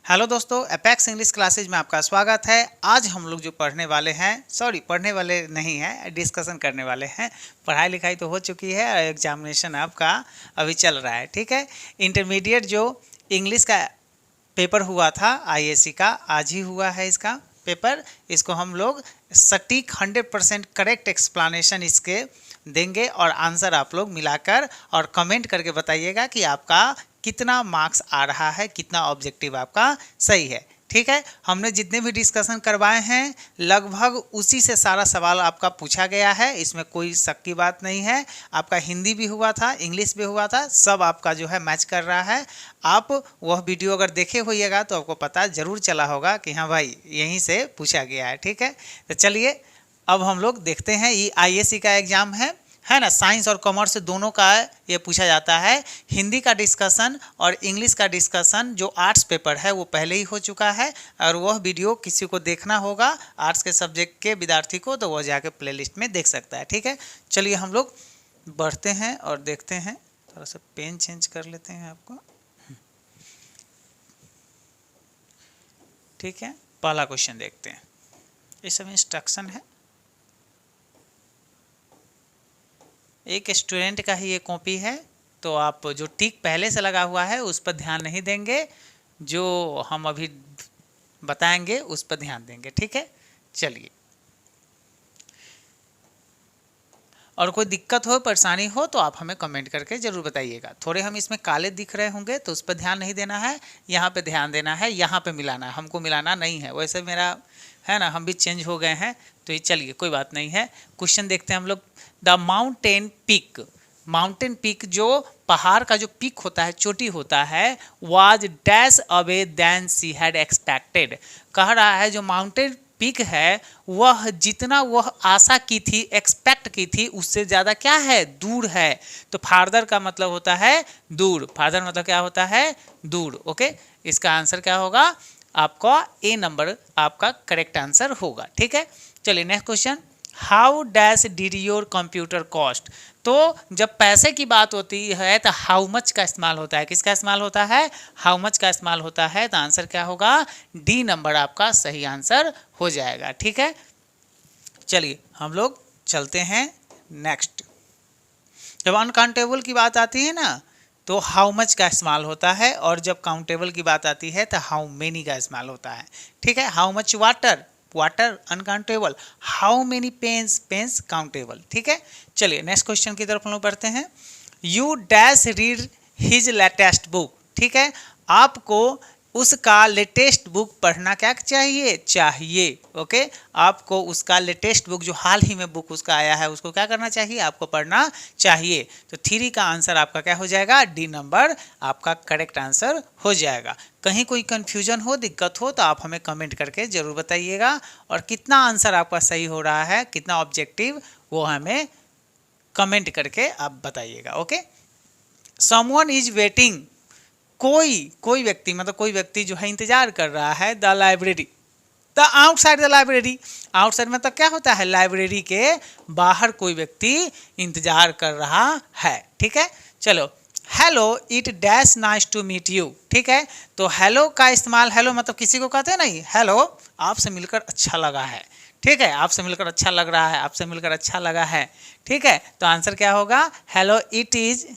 Hello दोस्तों, apex English classes में आपका स्वागत है। आज हम लोग जो पढ़ने वाले हैं, पढ़ने वाले नहीं हैं, डिस्कशन करने वाले हैं। पढ़ाई लिखाई तो हो चुकी है और एग्जामिनेशन आपका अभी चल रहा है। ठीक है, इंटरमीडिएट जो इंग्लिश का पेपर हुआ था आईएससी का, आज ही हुआ है इसका पेपर। इसको हम लोग सटीक 100% करेक्ट एक्सप्लेनेशन इसके देंगे और आंसर आप लोग मिलाकर और कमेंट करके बताइएगा कि आपका कितना मार्क्स आ रहा है, कितना ऑब्जेक्टिव आपका सही है। ठीक है, हमने जितने भी डिस्कशन करवाए हैं लगभग उसी से सारा सवाल आपका पूछा गया है, इसमें कोई शक की बात नहीं है। आपका हिंदी भी हुआ था, इंग्लिश भी हुआ था, सब आपका जो है मैच कर रहा है। आप वह वीडियो अगर देखे होइएगा तो आपको पता जरूर चला होगा कि हाँ भाई यहीं से पूछा गया है। ठीक है, तो चलिए अब हम लोग देखते हैं। ये आईएससी का एग्जाम है ना, साइंस और कॉमर्स दोनों का ये पूछा जाता है। हिंदी का डिस्कशन और इंग्लिश का डिस्कशन जो आर्ट्स पेपर है वो पहले ही हो चुका है और वह वीडियो किसी को देखना होगा आर्ट्स के सब्जेक्ट के विद्यार्थी को तो वह जाके प्लेलिस्ट में देख सकता है। ठीक है, चलिए हम लोग बढ़ते हैं और देखते हैं। थोड़ा सा पेन चेंज कर लेते हैं आपको। ठीक है, पहला क्वेश्चन देखते हैं। ये सब इंस्ट्रक्शन है, एक स्टूडेंट का ही ये कॉपी है, तो आप जो टिक पहले से लगा हुआ है उस पर ध्यान नहीं देंगे, जो हम अभी बताएंगे उस पर ध्यान देंगे। ठीक है, चलिए। और कोई दिक्कत हो, परेशानी हो तो आप हमें कमेंट करके ज़रूर बताइएगा। थोड़े हम इसमें काले दिख रहे होंगे तो उस पर ध्यान नहीं देना है, यहाँ पे ध्यान देना है, यहाँ पे मिलाना है, हमको मिलाना नहीं है। वैसे मेरा है ना, हम भी चेंज हो गए हैं तो ये चलिए कोई बात नहीं है। क्वेश्चन देखते हैं हम लोग। The mountain peak, mountain peak जो पहाड़ का जो पीक होता है, चोटी होता है, was dash away than she had expected. कह रहा है जो माउंटेन पीक है वह जितना वह आशा की थी, एक्सपेक्ट की थी, उससे ज़्यादा क्या है, दूर है। तो फार्दर का मतलब होता है दूर, फार्दर मतलब क्या होता है, दूर। ओके, इसका आंसर क्या होगा आपका ए नंबर आपका करेक्ट आंसर होगा। ठीक है, चलिए next question. How dash did your computer cost. तो जब पैसे की बात होती है तो हाउ मच का इस्तेमाल होता है, किसका इस्तेमाल होता है, हाउ मच का इस्तेमाल होता है। तो आंसर क्या होगा, डी नंबर आपका सही आंसर हो जाएगा। ठीक है, चलिए हम लोग चलते हैं नेक्स्ट। जब अनकाउंटेबल की बात आती है ना तो हाउ मच का इस्तेमाल होता है, और जब काउंटेबल की बात आती है तो हाउ मेनी का इस्तेमाल होता है। ठीक है, how much water, water uncountable, how many pens, pens countable. ठीक है, चलिए नेक्स्ट क्वेश्चन की तरफ हम लोग बढ़ते हैं। You dash read his latest book. ठीक है, आपको उसका लेटेस्ट बुक पढ़ना क्या चाहिए, चाहिए। ओके, आपको उसका लेटेस्ट बुक जो हाल ही में बुक उसका आया है उसको क्या करना चाहिए, आपको पढ़ना चाहिए। तो 3 का आंसर आपका क्या हो जाएगा, डी नंबर आपका करेक्ट आंसर हो जाएगा। कहीं कोई कन्फ्यूजन हो, दिक्कत हो तो आप हमें कमेंट करके ज़रूर बताइएगा, और कितना आंसर आपका सही हो रहा है, कितना ऑब्जेक्टिव, वो हमें कमेंट करके आप बताइएगा। ओके, समवन इज वेटिंग, कोई व्यक्ति, मतलब कोई व्यक्ति जो है इंतजार कर रहा है, the library, the outside the library. Outside मतलब क्या होता है, लाइब्रेरी के बाहर कोई व्यक्ति इंतजार कर रहा है। ठीक है, चलो। Hello it dash nice to meet you. ठीक है, तो हेलो का इस्तेमाल, हेलो मतलब किसी को कहते हैं नहीं, हेलो आपसे मिलकर अच्छा लगा है। ठीक है, आपसे मिलकर अच्छा लग रहा है, आपसे मिलकर अच्छा लगा है। ठीक है, तो आंसर क्या होगा, हेलो इट इज,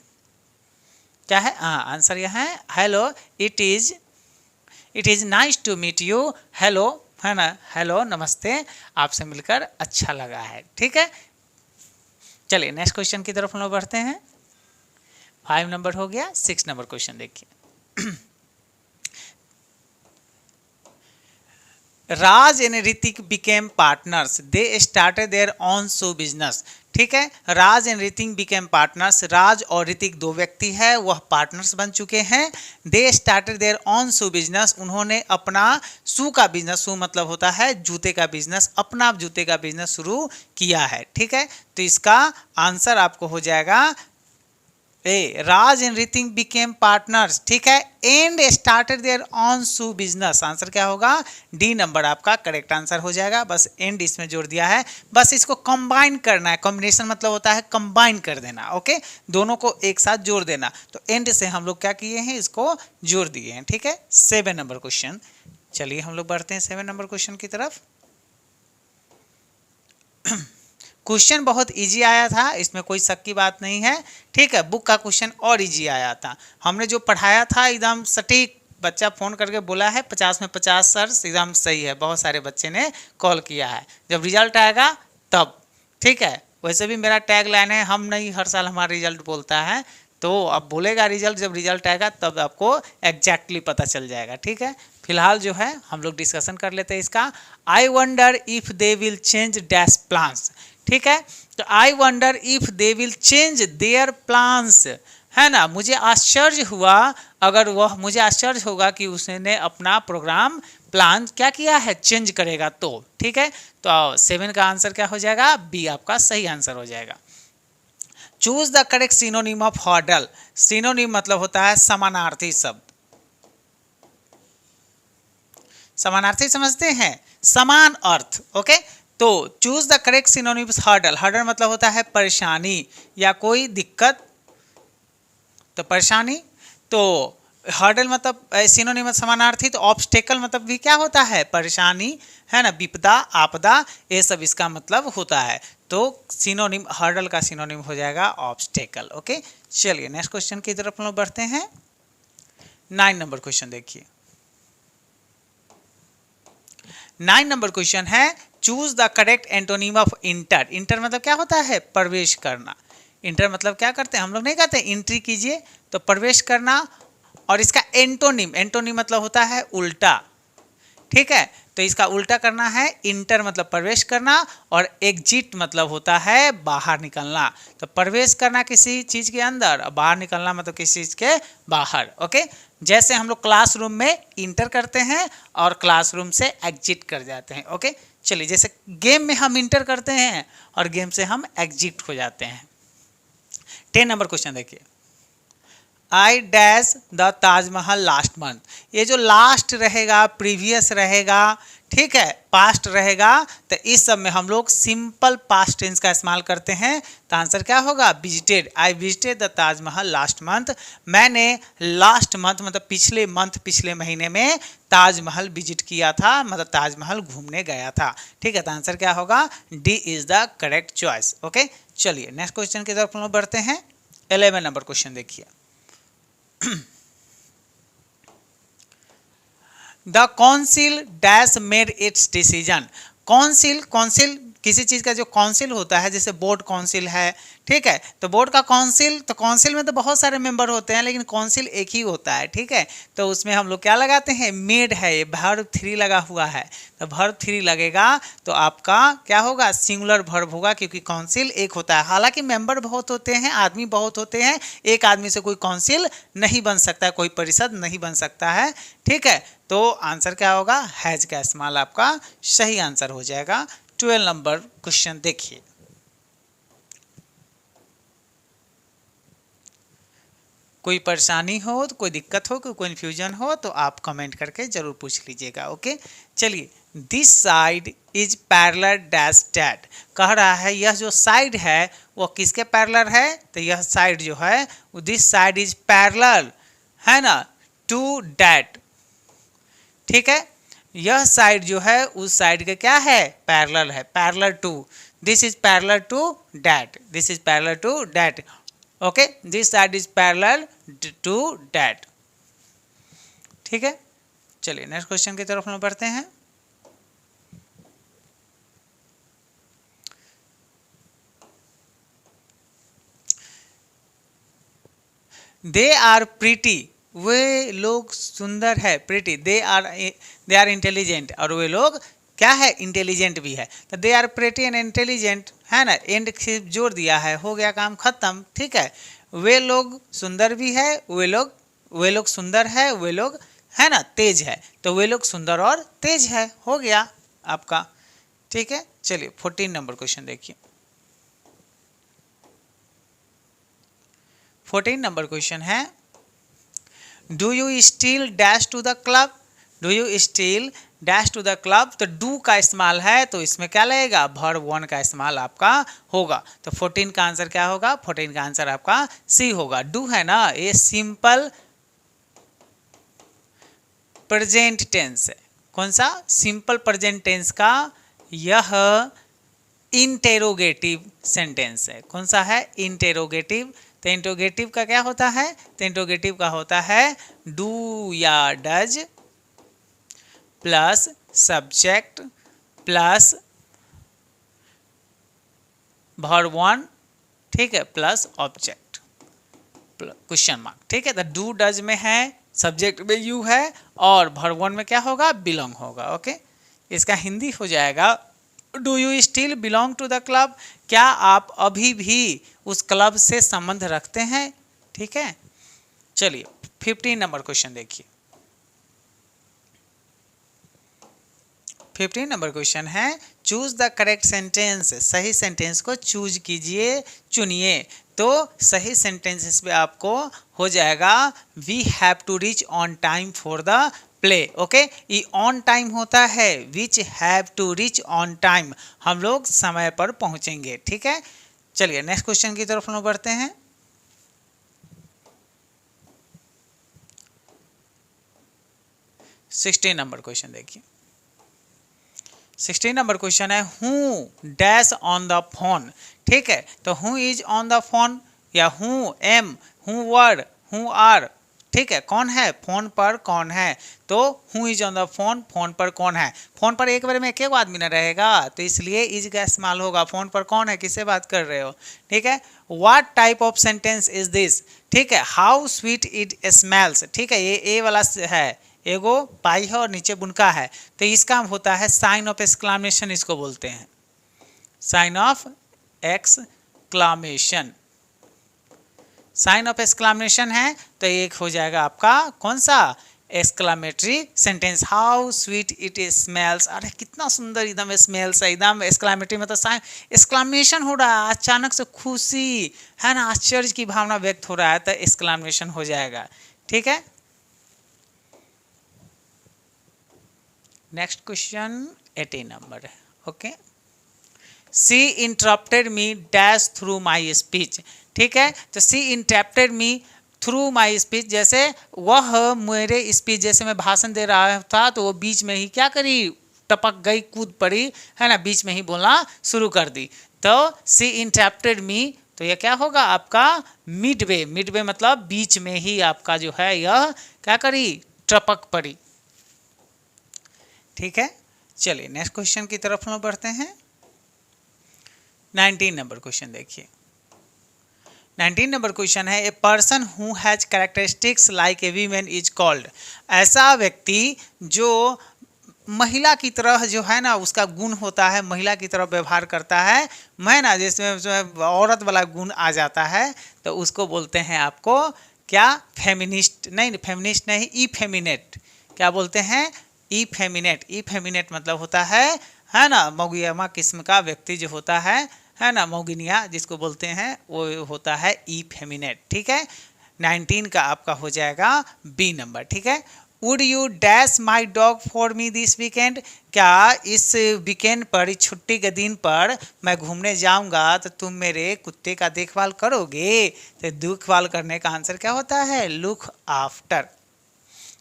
क्या है, हाँ आंसर यह है hello it is nice to meet you. Hello है ना, हेलो नमस्ते, आपसे मिलकर अच्छा लगा है। ठीक है, चलिए नेक्स्ट क्वेश्चन की तरफ हम लोग बढ़ते हैं। 5 नंबर हो गया, 6 नंबर क्वेश्चन देखिए। Raj and Hrithik became partners, they started their own show business. ठीक है, Raj and Hrithik became partners, Raj और ऋतिक 2 व्यक्ति है, वह पार्टनर्स बन चुके हैं। दे started their own shoe business, उन्होंने अपना शू का बिजनेस, शू मतलब होता है जूते का बिजनेस, अपना जूते का बिजनेस शुरू किया है। ठीक है, तो इसका आंसर आपको हो जाएगा A Raj and Hrithik became partners, ठीक है, and started their own shoe business. Answer क्या होगा? डी नंबर आपका करेक्ट आंसर हो जाएगा। बस एंड इसमें जोड़ दिया है, बस इसको कंबाइन करना है। कॉम्बिनेशन मतलब होता है कंबाइन कर देना, ओके, दोनों को एक साथ जोड़ देना। तो एंड से हम लोग क्या किए हैं, इसको जोड़ दिए हैं, ठीक है। 7 नंबर क्वेश्चन, चलिए हम लोग बढ़ते हैं 7 नंबर क्वेश्चन की तरफ। क्वेश्चन बहुत इजी आया था, इसमें कोई शक की बात नहीं है, ठीक है। बुक का क्वेश्चन और इजी आया था, हमने जो पढ़ाया था एकदम सटीक। बच्चा फ़ोन करके बोला है 50 में 50 सर, एकदम सही है। बहुत सारे बच्चे ने कॉल किया है। जब रिजल्ट आएगा तब, ठीक है। वैसे भी मेरा टैग लाइन है, हम नहीं हर साल हमारा रिजल्ट बोलता है, तो अब बोलेगा रिजल्ट, जब रिजल्ट आएगा तब आपको एग्जैक्टली पता चल जाएगा, ठीक है। फिलहाल जो है हम लोग डिस्कशन कर लेते हैं इसका। I wonder if they will change dash plans, ठीक है। तो I wonder if they will change their plans, है ना। मुझे आश्चर्य हुआ, अगर वह, मुझे आश्चर्य होगा कि उसने अपना प्रोग्राम प्लान क्या किया है, चेंज करेगा तो, ठीक है। तो 7 का आंसर क्या हो जाएगा? बी आपका सही आंसर हो जाएगा। Choose the correct synonym of hurdle. Synonym मतलब होता है समानार्थी शब्द। समानार्थी समझते हैं, समान अर्थ, ओके। तो choose the correct synonym hurdle. Hurdle मतलब होता है परेशानी या कोई दिक्कत, तो परेशानी। तो हर्डल मतलब सिनोनिम समानार्थी। तो ऑब्स्टेकल मतलब भी क्या होता है? परेशानी, है ना, विपदा, आपदा, ये सब इसका मतलब होता है। तो सिनोनिम, हर्डल का सिनोनिम हो जाएगा ऑब्स्टेकल, ओके। चलिए नेक्स्ट क्वेश्चन की तरफ हम लोग बढ़ते हैं। 9 नंबर क्वेश्चन देखिए। 9 नंबर क्वेश्चन है, choose the correct antonym of inter. Inter मतलब क्या होता है? प्रवेश करना। इंटर मतलब क्या करते हैं हम लोग? नहीं कहते एंट्री कीजिए, तो प्रवेश करना। और इसका एंटोनिम, एंटोनिम मतलब होता है उल्टा, ठीक है। तो इसका उल्टा करना है। इंटर मतलब प्रवेश करना, और एग्जिट मतलब होता है बाहर निकलना। तो प्रवेश करना किसी चीज के अंदर, और बाहर निकलना मतलब किसी चीज के बाहर, ओके। जैसे हम लोग क्लासरूम में इंटर करते हैं और क्लासरूम से एग्जिट कर जाते हैं, ओके। चलिए, जैसे गेम में हम इंटर करते हैं और गेम से हम एग्जिट हो जाते हैं। 10 नंबर क्वेश्चन देखिए। I dash the Taj Mahal last month. ये जो लास्ट रहेगा, प्रीवियस रहेगा, ठीक है, पास्ट रहेगा, तो इस सब में हम लोग सिंपल पास्ट टेंस का इस्तेमाल करते हैं। तो आंसर क्या होगा? Visited. I visited the Taj Mahal last month. मैंने लास्ट मंथ मतलब पिछले मंथ, पिछले महीने में ताजमहल विजिट किया था, मतलब ताजमहल घूमने गया था, ठीक है। तो आंसर क्या होगा? D is the correct choice, okay. चलिए नेक्स्ट क्वेश्चन की तरफ हम लोग बढ़ते हैं। 11 नंबर क्वेश्चन देखिए। The council dash made it's decision. Council, council किसी चीज़ का जो काउंसिल होता है, जैसे बोर्ड काउंसिल है, ठीक है। तो बोर्ड का काउंसिल, तो काउंसिल में तो बहुत सारे मेंबर होते हैं, लेकिन काउंसिल एक ही होता है, ठीक है। तो उसमें हम लोग क्या लगाते हैं? मेड है, ये वर्ब 3 लगा हुआ है, तो वर्ब 3 लगेगा, तो आपका क्या होगा? सिंगुलर वर्ब होगा, क्योंकि काउंसिल एक होता है। हालांकि मेंबर बहुत होते हैं, आदमी बहुत होते हैं, एक आदमी से कोई काउंसिल नहीं बन सकता है, कोई परिषद नहीं बन सकता है, ठीक है। तो आंसर क्या होगा? हैज का इस्तेमाल आपका सही आंसर हो जाएगा। 12 नंबर क्वेश्चन देखिए। कोई परेशानी हो, तो कोई दिक्कत हो, कोई कन्फ्यूजन हो, तो आप कमेंट करके जरूर पूछ लीजिएगा, ओके। चलिए, this side is parallel dash that. कह रहा है यह जो साइड है वो किसके पैरेलल है? तो यह साइड जो है, दिस साइड इज पैरेलल, है ना, टू डैट, ठीक है। यह साइड जो है उस साइड के क्या है? पैरेलल है, parallel to. This is parallel to that, this is parallel to that, okay. This side is parallel to that, ठीक है। चलिए नेक्स्ट क्वेश्चन की तरफ हम बढ़ते हैं। दे आर प्रीटी, वे लोग सुंदर है, प्रीटी। दे आर इंटेलिजेंट, और वे लोग क्या है? इंटेलिजेंट भी है। तो they are pretty and intelligent, है ना, एंड से जोड़ दिया है, हो गया काम खत्म, ठीक है। वे लोग सुंदर भी है, वे लोग सुंदर है, वे लोग, है ना, तेज है, तो वे लोग सुंदर और तेज है, हो गया आपका, ठीक है। चलिए 14 नंबर क्वेश्चन देखिए। 14 नंबर क्वेश्चन है, do you still dash to the club, do you still dash to the club. तो डू का इस्तेमाल है तो इसमें क्या लगेगा, वर्ब वन का इस्तेमाल आपका होगा। तो 14 का आंसर क्या होगा, 14 का आंसर आपका सी होगा। डू है ना, ये सिंपल प्रेजेंट टेंस है। कौन सा, सिंपल प्रेजेंट टेंस का यह इंटेरोगेटिव सेंटेंस है। कौन सा है, इंटेरोगेटिव। तो इंटेरोगेटिव का क्या होता है, तो इंटेरोगेटिव का होता है डू या does plus subject plus verb one, ठीक है, प्लस ऑब्जेक्ट क्वेश्चन मार्क, ठीक है। तो डू डज में है, सब्जेक्ट में यू है और वर्ब वन में क्या होगा, बिलोंग होगा। ओके, इसका हिंदी हो जाएगा, do you still belong to the club. क्या आप अभी भी उस क्लब से संबंध रखते हैं, ठीक है। चलिए 15 नंबर क्वेश्चन देखिए। 15 नंबर क्वेश्चन है, चूज द करेक्ट सेंटेंस। सही सेंटेंस को चूज कीजिए, चुनिए। तो सही सेंटेंसेस में आपको हो जाएगा, we have to reach on time for the play. Okay, ये ऑन टाइम होता है, which have to reach on time, हम लोग समय पर पहुंचेंगे, ठीक है। चलिए नेक्स्ट क्वेश्चन की तरफ हम लोग बढ़ते हैं। सिक्सटीन नंबर क्वेश्चन देखिए। 16 नंबर क्वेश्चन है, who dash on the phone, ठीक है। तो who is on the phone या who am, who were, who are, ठीक है। कौन है, फोन पर कौन है। तो who is on the phone, phone पर कौन है। फोन पर एक बार में एक आदमी न रहेगा, तो इसलिए इज का इस्तेमाल होगा। फोन पर कौन है, किससे बात कर रहे हो, ठीक है। What type of sentence is this, ठीक है। हाउ स्वीट इट स्मेल्स, ठीक है, ये ए वाला है, एगो पाई है और नीचे बुनका है। तो इसका होता है साइन ऑफ एक्सक्लामेशन, इसको बोलते हैं sign of exclamation. Sign of exclamation है तो एक हो जाएगा आपका कौन सा, exclamatory sentence. How sweet it smells, अरे कितना सुंदर एकदम स्मेल्स है, एकदम एक्सक्लामेटरी मतलब साइन एक्सक्लामेशन हो रहा है, अचानक से खुशी है ना, आश्चर्य की भावना व्यक्त हो रहा है, तो एक्सक्लामेशन हो जाएगा, ठीक है। नेक्स्ट क्वेश्चन 18 नंबर है। Okay, she interrupted me dash through my speech, ठीक है। तो she interrupted me through my speech, जैसे वह मेरे स्पीच, जैसे मैं भाषण दे रहा था तो वो बीच में ही क्या करी, टपक गई, कूद पड़ी, है ना, बीच में ही बोलना शुरू कर दी। तो सी इंटरप्टेड मी, तो यह क्या होगा आपका मिडवे। मिडवे मतलब बीच में ही आपका जो है यह क्या करी, टपक पड़ी, ठीक है। चलिए नेक्स्ट क्वेश्चन की तरफ हम बढ़ते हैं। 19 नंबर क्वेश्चन देखिए। 19 नंबर क्वेश्चन है, a person who has characteristics like a women is called. ऐसा व्यक्ति जो महिला की तरह जो है ना, उसका गुण होता है, महिला की तरह व्यवहार करता है, मैं ना जिसमें औरत वाला गुण आ जाता है, तो उसको बोलते हैं आपको क्या, फेमिनिस्ट नहीं, फेमिनिस्ट नहीं, इफेमिनेट। क्या बोलते हैं, इफेमिनेट। इफेमिनेट मतलब होता है ना, मौगियामा किस्म का व्यक्ति जो होता है ना, मौगिनिया जिसको बोलते हैं, वो होता है इफेमिनेट, ठीक है। 19 का आपका हो जाएगा बी नंबर, ठीक है। Would you dash my dog for me this weekend, क्या इस वीकेंड पर, इस छुट्टी के दिन पर मैं घूमने जाऊंगा तो तुम मेरे कुत्ते का देखभाल करोगे। तो देखभाल करने का आंसर क्या होता है, लुक आफ्टर।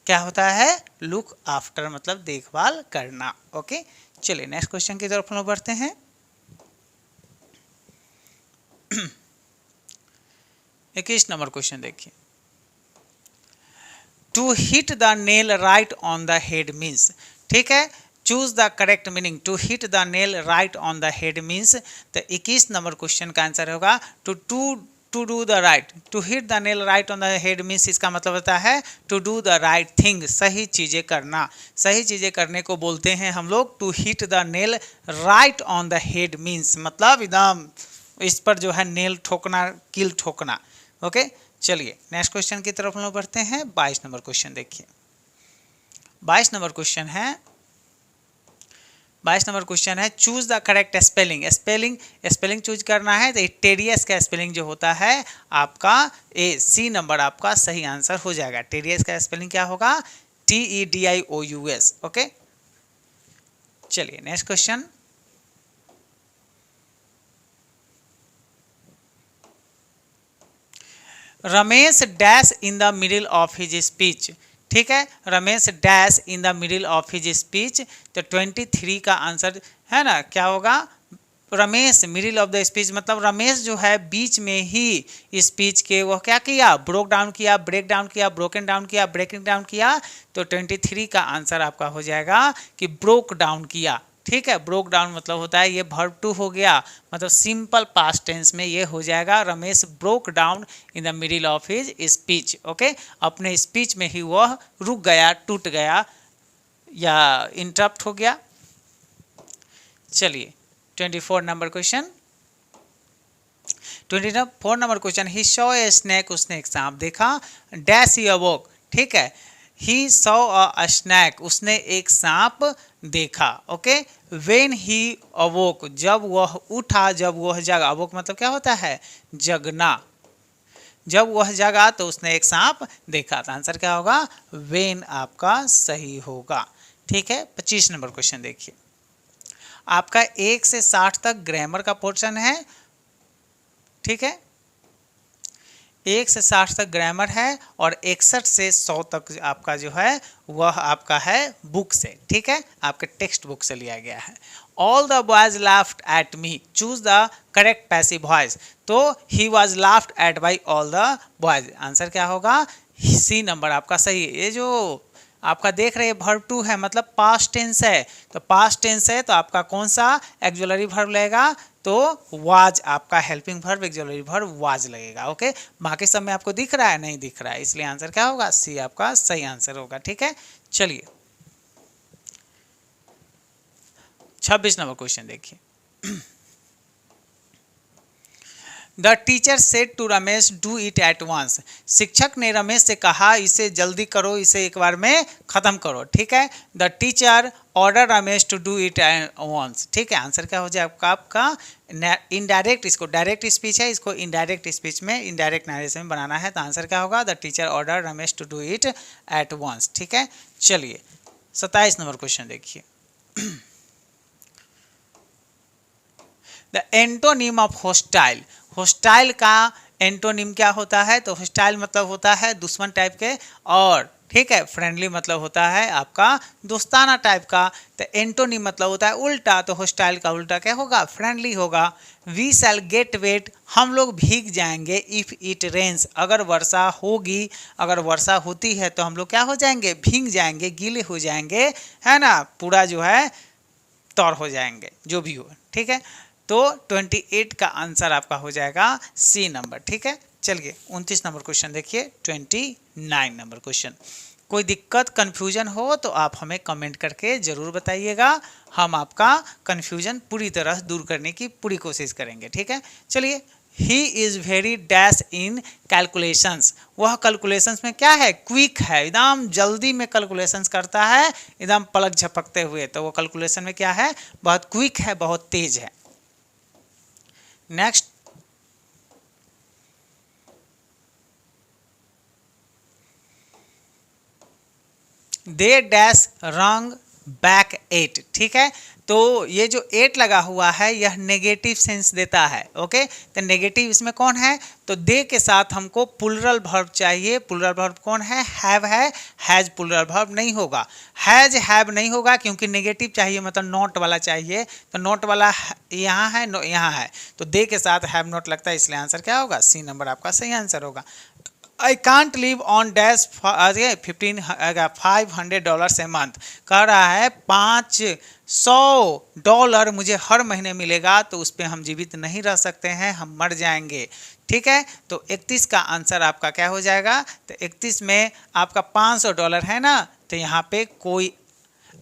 क्या होता है, लुक आफ्टर मतलब देखभाल करना। ओके, चलिए नेक्स्ट क्वेश्चन की तरफ हम लोग बढ़ते हैं। 21 नंबर क्वेश्चन देखिए। To hit the nail right on the head means, ठीक है। Choose the correct meaning. To hit the nail right on the head means, तो 21 नंबर क्वेश्चन का आंसर होगा to do the right. To hit the nail right on the head means, इसका मतलब होता है to do the right thing, सही चीजें करना। सही चीजें करने को बोलते हैं हम लोग to hit the nail right on the head means, मतलब एकदम इस पर जो है नेल ठोकना, कील ठोकना। ओके, चलिए नेक्स्ट क्वेश्चन की तरफ हम लोग बढ़ते हैं। 22 नंबर क्वेश्चन देखिए। 22 नंबर क्वेश्चन है, 22 नंबर क्वेश्चन है, choose the correct spelling. Spelling choose करना है तो टेरियस का स्पेलिंग जो होता है आपका सी नंबर आपका सही आंसर हो जाएगा। टेरियस का स्पेलिंग क्या होगा? TEDIOUS। ओके, चलिए next question. Ramesh dash in the middle of his speech. ठीक है, Ramesh dash in the middle of his speech, तो 23 का आंसर है ना क्या होगा? Ramesh middle of the speech मतलब रमेश जो है बीच में ही स्पीच के वह क्या किया? ब्रोक डाउन किया, ब्रेक डाउन किया, ब्रोकन डाउन किया, ब्रेकिंग डाउन किया। तो 23 का आंसर आपका हो जाएगा कि ब्रोक डाउन किया। ठीक है, ब्रोक डाउन मतलब होता है ये वर्ब टू हो गया, मतलब सिंपल पास्ट टेंस में ये हो जाएगा Ramesh broke down in the middle of his speech. Okay, अपने स्पीच में ही वह रुक गया, टूट गया या इंटरप्ट हो गया। चलिए 24 number question. 24 number question, he saw a snack, उसने एक सांप देखा। डैश ही अवोक। ठीक है, ही सॉ अ स्नैक, उसने एक सांप देखा। ओके, व्हेन ही अवोक, जब वह उठा, जब वह जगा। अवोक मतलब क्या होता है? जगना। जब वह जगा तो उसने एक सांप देखा। तो आंसर क्या होगा? व्हेन आपका सही होगा। ठीक है, 25 नंबर क्वेश्चन देखिए, आपका 1 से 60 तक ग्रामर का पोर्शन है। ठीक है, 1 से 60 तक ग्रामर है और 61 से 100 तक आपका जो है वह आपका है बुक से। ठीक है, आपके टेक्स्ट बुक से लिया गया है। All the boys laughed at me, choose the correct passive voice. तो he was laughed at by all the boys. Answer क्या होगा? सी नंबर आपका सही है। ये जो आपका देख रहे हैं वर्ब टू है मतलब पास्ट टेंस है, तो पास्ट टेंस है तो आपका कौन सा एक्जुलरी वर्ब लगेगा? तो वाज आपका helping verb, auxiliary verb was लगेगा। ओके, बाकी सब में आपको दिख रहा है? नहीं दिख रहा है, इसलिए आंसर क्या होगा? सी आपका सही आंसर होगा। ठीक है, चलिए 26 नंबर क्वेश्चन देखिए। The teacher said to Ramesh do it at once, शिक्षक ने रमेश से कहा इसे जल्दी करो, इसे एक बार में खत्म करो। ठीक है, the teacher order Ramesh to do it once. ठीक है, आंसर क्या हो जाएगा आपका? इनडायरेक्ट, इसको डायरेक्ट स्पीच है, इसको इनडायरेक्ट स्पीच में, इनडायरेक्ट नरेशन में बनाना है। तो आंसर क्या होगा? The teacher order Ramesh to do it at once. ठीक है, चलिए 27 नंबर क्वेश्चन देखिए। The antonym of hostile, hostile का एंटोनिम क्या होता है? तो होस्टाइल मतलब होता है दुश्मन टाइप के, और ठीक है फ्रेंडली मतलब होता है आपका दोस्ताना टाइप का। तो एंटोनिम मतलब होता है उल्टा, तो होस्टाइल का उल्टा क्या होगा? फ्रेंडली होगा। वी शैल गेट वेट, हम लोग भीग जाएंगे। इफ इट रेन्स, अगर वर्षा होगी, अगर वर्षा होती है तो हम लोग क्या हो जाएंगे? भीग जाएंगे, गीले हो जाएंगे, है ना, पूरा जो है तौर हो जाएंगे, जो भी हो। ठीक है, तो 28 का आंसर आपका हो जाएगा सी नंबर। ठीक है, चलिए 29 नंबर क्वेश्चन देखिए। 29 नंबर क्वेश्चन, कोई दिक्कत कन्फ्यूजन हो तो आप हमें कमेंट करके ज़रूर बताइएगा, हम आपका कन्फ्यूजन पूरी तरह दूर करने की पूरी कोशिश करेंगे। ठीक है, चलिए he is very dash in calculations, वह कैलकुलेशंस में क्या है? क्विक है, एकदम जल्दी में कैलकुलेशंस करता है, एकदम पलक झपकते हुए। तो वो कैलकुलेशन में क्या है? बहुत क्विक है, बहुत तेज है। नेक्स्ट, दे डैश रंग बैक 8। ठीक है, तो ये जो 8 लगा हुआ है यह नेगेटिव सेंस देता है। ओके, तो नेगेटिव इसमें कौन है? तो दे के साथ हमको प्लुरल वर्ब चाहिए। प्लुरल वर्ब कौन है? हैव है, हैज प्लुरल वर्ब नहीं होगा, हैज हैव नहीं होगा, क्योंकि नेगेटिव चाहिए मतलब नॉट वाला चाहिए। तो नॉट वाला यहाँ है, यहाँ है, तो दे के साथ हैव नॉट लगता है, इसलिए आंसर क्या होगा? सी नंबर आपका सही आंसर होगा। I can't live on dash $500 a month, कह रहा है $500 मुझे हर महीने मिलेगा, तो उस पर हम जीवित नहीं रह सकते हैं, हम मर जाएंगे। ठीक है, तो 31 का आंसर आपका क्या हो जाएगा? तो 31 में आपका $500 है ना, तो यहाँ पे कोई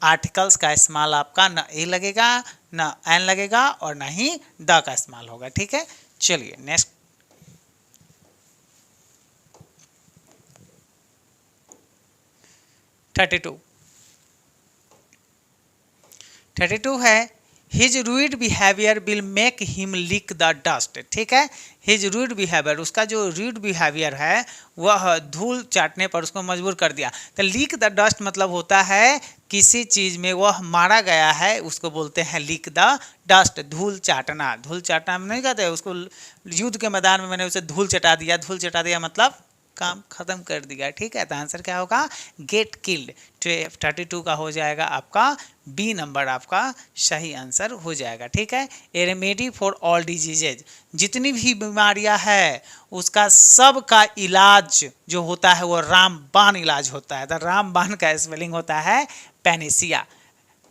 आर्टिकल्स का इस्तेमाल आपका ना ए लगेगा, ना एन लगेगा, और ना ही द का इस्तेमाल होगा। ठीक है, चलिए नेक्स्ट। 32 32 है his rude behaviour will make him lick the dust. ठीक है, हिज रूड बिहेवियर, उसका जो रूड बिहेवियर है वह धूल चाटने पर उसको मजबूर कर दिया। तो लीक द डस्ट मतलब होता है किसी चीज में वह मारा गया है उसको बोलते हैं लीक द डस्ट, धूल चाटना। धूल चाटना हम नहीं कहते, उसको युद्ध के मैदान में मैंने उसे धूल चटा दिया, धूल चटा दिया मतलब काम खत्म कर दिया। ठीक है, तो आंसर क्या होगा गेट किल्ड। 32 का हो जाएगा आपका बी नंबर, आपका सही आंसर हो जाएगा। ठीक है, ए रेमेडी फॉर ऑल डिजीजेज, जितनी भी बीमारियां है उसका सब का इलाज जो होता है वो रामबाण इलाज होता है। तो रामबाण का स्पेलिंग होता है पेनिसिया।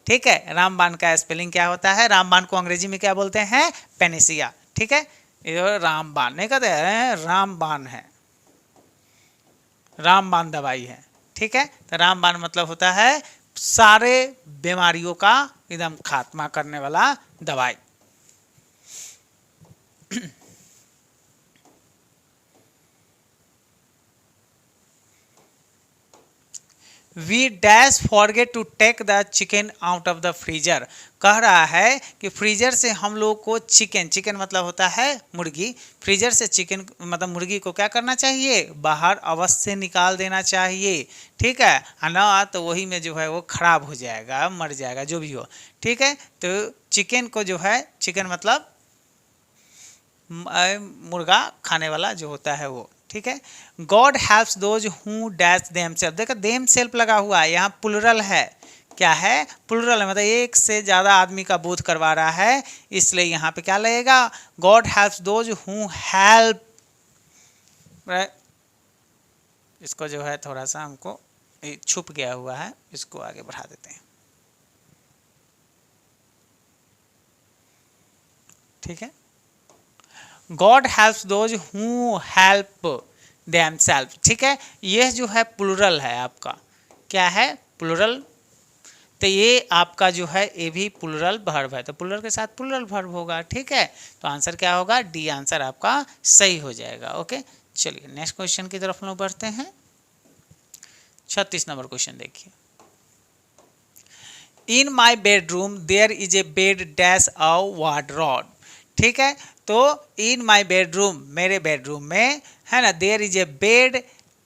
ठीक है, रामबाण का स्पेलिंग क्या होता है, रामबाण को अंग्रेजी में क्या बोलते हैं, पेनिसिया। ठीक है, ये रामबाण नहीं कहते हैं, रामबाण है, रामबाण दवाई है। ठीक है, तो रामबाण मतलब होता है सारे बीमारियों का एकदम खात्मा करने वाला दवाई। We dash forget to take the chicken out of the freezer. कह रहा है कि फ्रीजर से हम लोग को चिकन, चिकन मतलब होता है मुर्गी, फ्रीजर से चिकन मतलब मुर्गी को क्या करना चाहिए, बाहर अवश्य निकाल देना चाहिए। ठीक है, ना तो वही में जो है वो खराब हो जाएगा, मर जाएगा, जो भी हो। ठीक है, तो चिकन को जो है, चिकन मतलब मुर्गा खाने वाला जो होता है वो। ठीक है, God helps those who dash them self. देखो देम सेल्फ लगा हुआ है, यहाँ प्लुरल है, क्या है, प्लुरल है, मतलब एक से ज़्यादा आदमी का बोध करवा रहा है, इसलिए यहाँ पे क्या लगेगा, God helps those who help. इसको जो है थोड़ा सा हमको छुप गया हुआ है, इसको आगे बढ़ा देते हैं। ठीक है, God helps those who help them self. ठीक है, यह जो है प्लुरल है आपका, क्या है, प्लुरल। तो ये आपका जो है ये भी प्लुरल वर्ब है, तो प्लुरल के साथ प्लुरल वर्ब होगा। ठीक है, तो आंसर क्या होगा, डी आंसर आपका सही हो जाएगा। ओके, चलिए नेक्स्ट क्वेश्चन की तरफ हम लोग बढ़ते हैं। 36 नंबर क्वेश्चन देखिए, in my bedroom there is a bed dash a wardrobe. ठीक है, तो इन माई बेडरूम, मेरे बेडरूम में है ना, there is a bed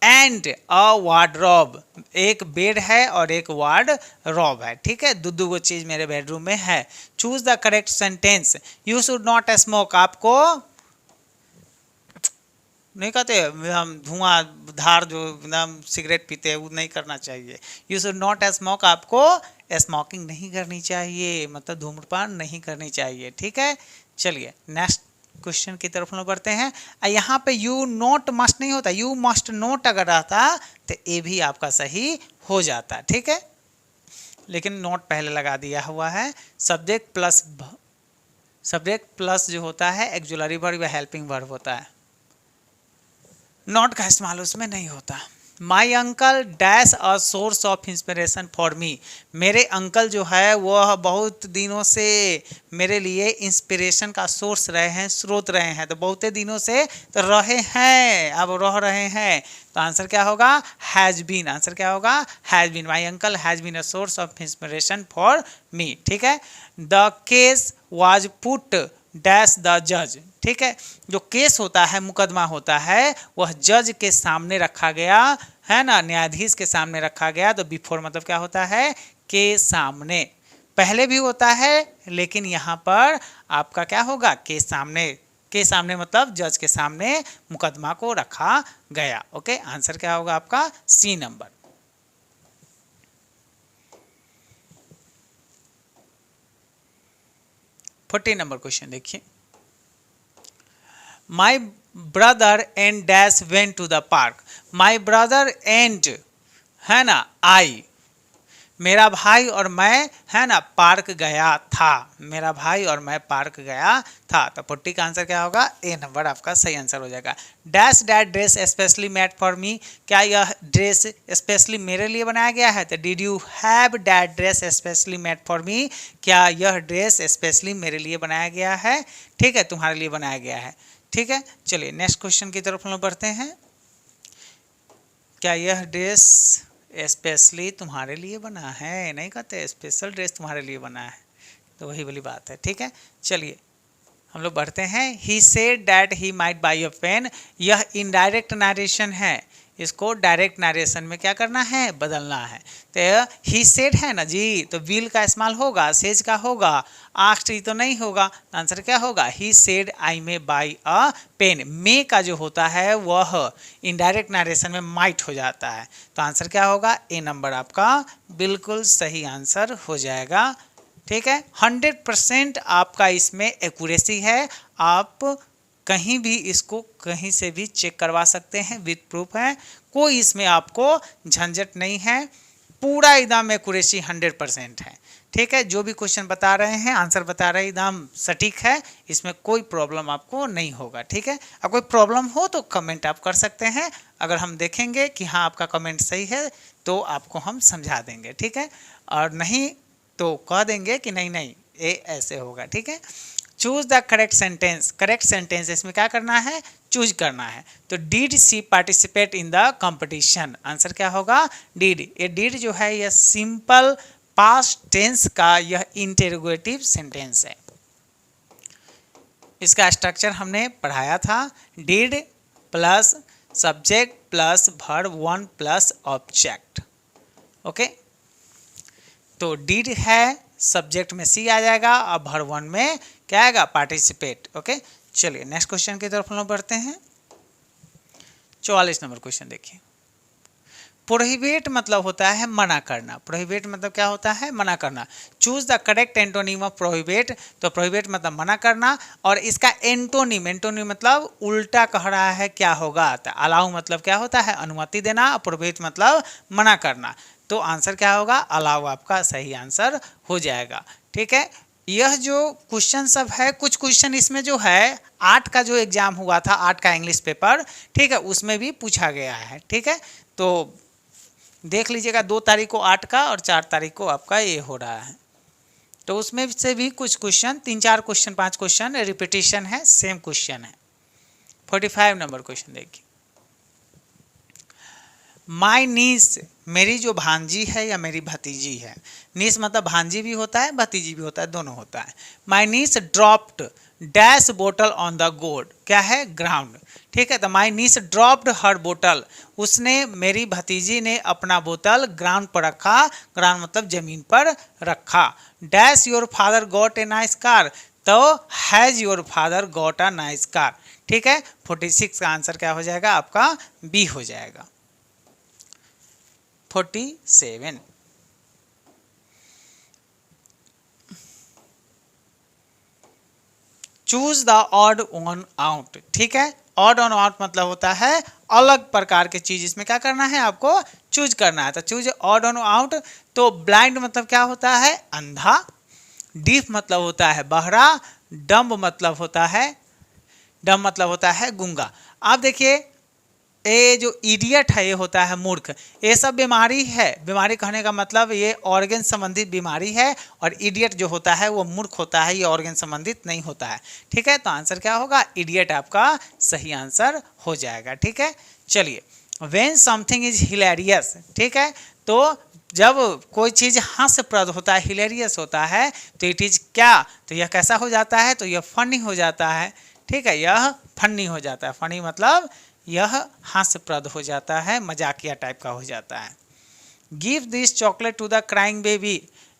and a wardrobe, एक बेड है और एक वार्डरोब है। ठीक है, दो दो चीज मेरे बेडरूम में है। Choose the correct sentence, you should not smoke, आपको नहीं कहते हम धुआं धार जो एकदम सिगरेट पीते हैं वो नहीं करना चाहिए। यू शुड नॉट स्मोक, आपको स्मोकिंग नहीं करनी चाहिए, मतलब धूम्रपान नहीं करनी चाहिए। ठीक है, चलिए नेक्स्ट क्वेश्चन की तरफ हम बढ़ते हैं। यहाँ पे यू नोट मस्ट नहीं होता, यू मस्ट नोट अगर रहता तो ये भी आपका सही हो जाता। ठीक है, लेकिन नोट पहले लगा दिया हुआ है। सब्जेक्ट प्लस जो होता है एक्जुलरी वर्ब या हेल्पिंग वर्ब होता है, नॉट का इस्तेमाल उसमें नहीं होता। My uncle dash a source of inspiration for मी, मेरे अंकल जो है वह बहुत दिनों से मेरे लिए इंस्पिरेशन का सोर्स रहे हैं, स्रोत रहे हैं। तो बहुत दिनों से तो रहे हैं, अब रह रहे हैं, तो आंसर क्या होगा, हैज़ बीन। आंसर क्या होगा, has been. My uncle has been a source of inspiration for me. ठीक है, the case was put dash the जज। ठीक है, जो केस होता है, मुकदमा होता है, वह जज के सामने रखा गया है ना, न्यायाधीश के सामने रखा गया। तो बिफोर मतलब क्या होता है, के सामने, पहले भी होता है लेकिन यहाँ पर आपका क्या होगा, के सामने। के सामने मतलब जज के सामने मुकदमा को रखा गया। ओके, आंसर क्या होगा आपका C number. Forty number question देखिए, my brother and dash went to the park. My brother and है ना आई, मेरा भाई और मैं है ना पार्क गया था, मेरा भाई और मैं पार्क गया था। तो 40 का आंसर क्या होगा, ए नंबर आपका सही आंसर हो जाएगा। Dash that dress specially made for me, क्या यह ड्रेस स्पेशली मेरे लिए बनाया गया है। तो did you have that dress specially made for me, क्या यह ड्रेस स्पेशली मेरे लिए बनाया गया है। ठीक है, तुम्हारे लिए बनाया गया है। ठीक है, चलिए नेक्स्ट क्वेश्चन की तरफ हम लोग बढ़ते हैं। क्या यह ड्रेस स्पेशली तुम्हारे लिए बना है, नहीं कहते स्पेशल ड्रेस तुम्हारे लिए बना है, तो वही वाली बात है, ठीक है। चलिए हम लोग बढ़ते हैं। He said that he might buy a pen, यह इनडायरेक्ट नरेशन है, इसको डायरेक्ट नरेशन में क्या करना है, बदलना है। तो ही सेड है ना जी, तो विल का इस्तेमाल होगा, सेज का होगा, आस्क्ड ही तो नहीं होगा। तो आंसर क्या होगा, he said I may buy a pen. May का जो होता है वह इनडायरेक्ट नरेशन में माइट हो जाता है। तो आंसर क्या होगा, ए नंबर आपका बिल्कुल सही आंसर हो जाएगा, ठीक है। 100% आपका इसमें एक्यूरेसी है, आप कहीं भी इसको कहीं से भी चेक करवा सकते हैं, विद प्रूफ है, कोई इसमें आपको झंझट नहीं है, पूरा एकदम एक्यूरेसी 100% है, ठीक है। जो भी क्वेश्चन बता रहे हैं, आंसर बता रहे हैं, एकदम सटीक है, इसमें कोई प्रॉब्लम आपको नहीं होगा, ठीक है। अब कोई प्रॉब्लम हो तो कमेंट आप कर सकते हैं, अगर हम देखेंगे कि हाँ आपका कमेंट सही है तो आपको हम समझा देंगे, ठीक है, और नहीं तो कह देंगे कि नहीं नहीं ये ऐसे होगा, ठीक है। Choose the correct sentence, correct sentence इसमें क्या करना है, चूज करना है। तो did she participate in the competition, answer क्या होगा, डिड। ये डिड जो है यह सिंपल पास्ट टेंस का यह इंटेरोगेटिव सेंटेंस है। इसका स्ट्रक्चर हमने पढ़ाया था, did plus subject plus verb, one plus object, okay. तो डिड है, सब्जेक्ट में सी आ जाएगा, अब वर्ब वन में क्या आएगा, पार्टिसिपेट, ओके। चलिए नेक्स्ट क्वेश्चन की तरफ हम लोग बढ़ते हैं। 44 नंबर क्वेश्चन देखिए। प्रोहिबिट मतलब होता है मना करना, प्रोहिबिट मतलब क्या होता है, मना करना। Choose the correct antonym of prohibit, तो प्रोहिबिट मतलब मना करना, और इसका एंटोनिम, एंटोनिम मतलब उल्टा कह रहा है क्या होगा, तो अलाउ मतलब क्या होता है, अनुमति देना, प्रोहिबिट मतलब मना करना। तो आंसर क्या होगा, अलाउ आपका सही आंसर हो जाएगा, ठीक है। यह जो क्वेश्चन सब है, कुछ क्वेश्चन इसमें जो है 8 का जो एग्जाम हुआ था, 8 का इंग्लिश पेपर, ठीक है, उसमें भी पूछा गया है, ठीक है। तो देख लीजिएगा 2 तारीख को 8 का और 4 तारीख को आपका ये हो रहा है, तो उसमें से भी कुछ क्वेश्चन, 3-4 क्वेश्चन, 5 क्वेश्चन रिपीटिशन है, सेम क्वेश्चन है। 45 नंबर क्वेश्चन देखिए। माई नीस, मेरी जो भांजी है या मेरी भतीजी है, नीस मतलब भांजी भी होता है, भतीजी भी होता है, दोनों होता है। माई नीस ड्रॉप्ड डैश बोतल ऑन द गोड, क्या है, ग्राउंड, ठीक है। तो माई नीस ड्रॉप्ड हर बोतल, उसने, मेरी भतीजी ने अपना बोतल ग्राउंड पर रखा, ग्राउंड मतलब जमीन पर रखा। Dash your father got a nice car, तो has your father got a nice car, ठीक है। 46 का आंसर क्या हो जाएगा आपका, बी हो जाएगा। 47, choose the odd one out, ठीक है। ऑड वन आउट मतलब होता है अलग प्रकार की चीज, इसमें क्या करना है, आपको चूज करना है। तो चूज ऑड वन आउट, तो ब्लाइंड मतलब क्या होता है, अंधा, डीफ मतलब होता है बहरा, डम्ब मतलब होता है गूंगा। आप देखिए ये जो इडियट है ये होता है मूर्ख, ये सब बीमारी है, बीमारी कहने का मतलब ये ऑर्गन संबंधित बीमारी है, और इडियट जो होता है वो मूर्ख होता है, ये ऑर्गन संबंधित नहीं होता है, ठीक है। तो आंसर क्या होगा, इडियट आपका सही आंसर हो जाएगा, ठीक है। चलिए, व्हेन समथिंग इज हिलेरियस, ठीक है, तो जब कोई चीज़ हास्यप्रद होता है, हिलेरियस होता है, तो इट इज क्या, तो यह कैसा हो जाता है, तो यह फनी हो जाता है, ठीक है, यह फनी हो जाता है, फनी मतलब यह हास्यप्रद हो जाता है, मजाकिया टाइप का हो जाता है। Give this chocolate to the crying baby,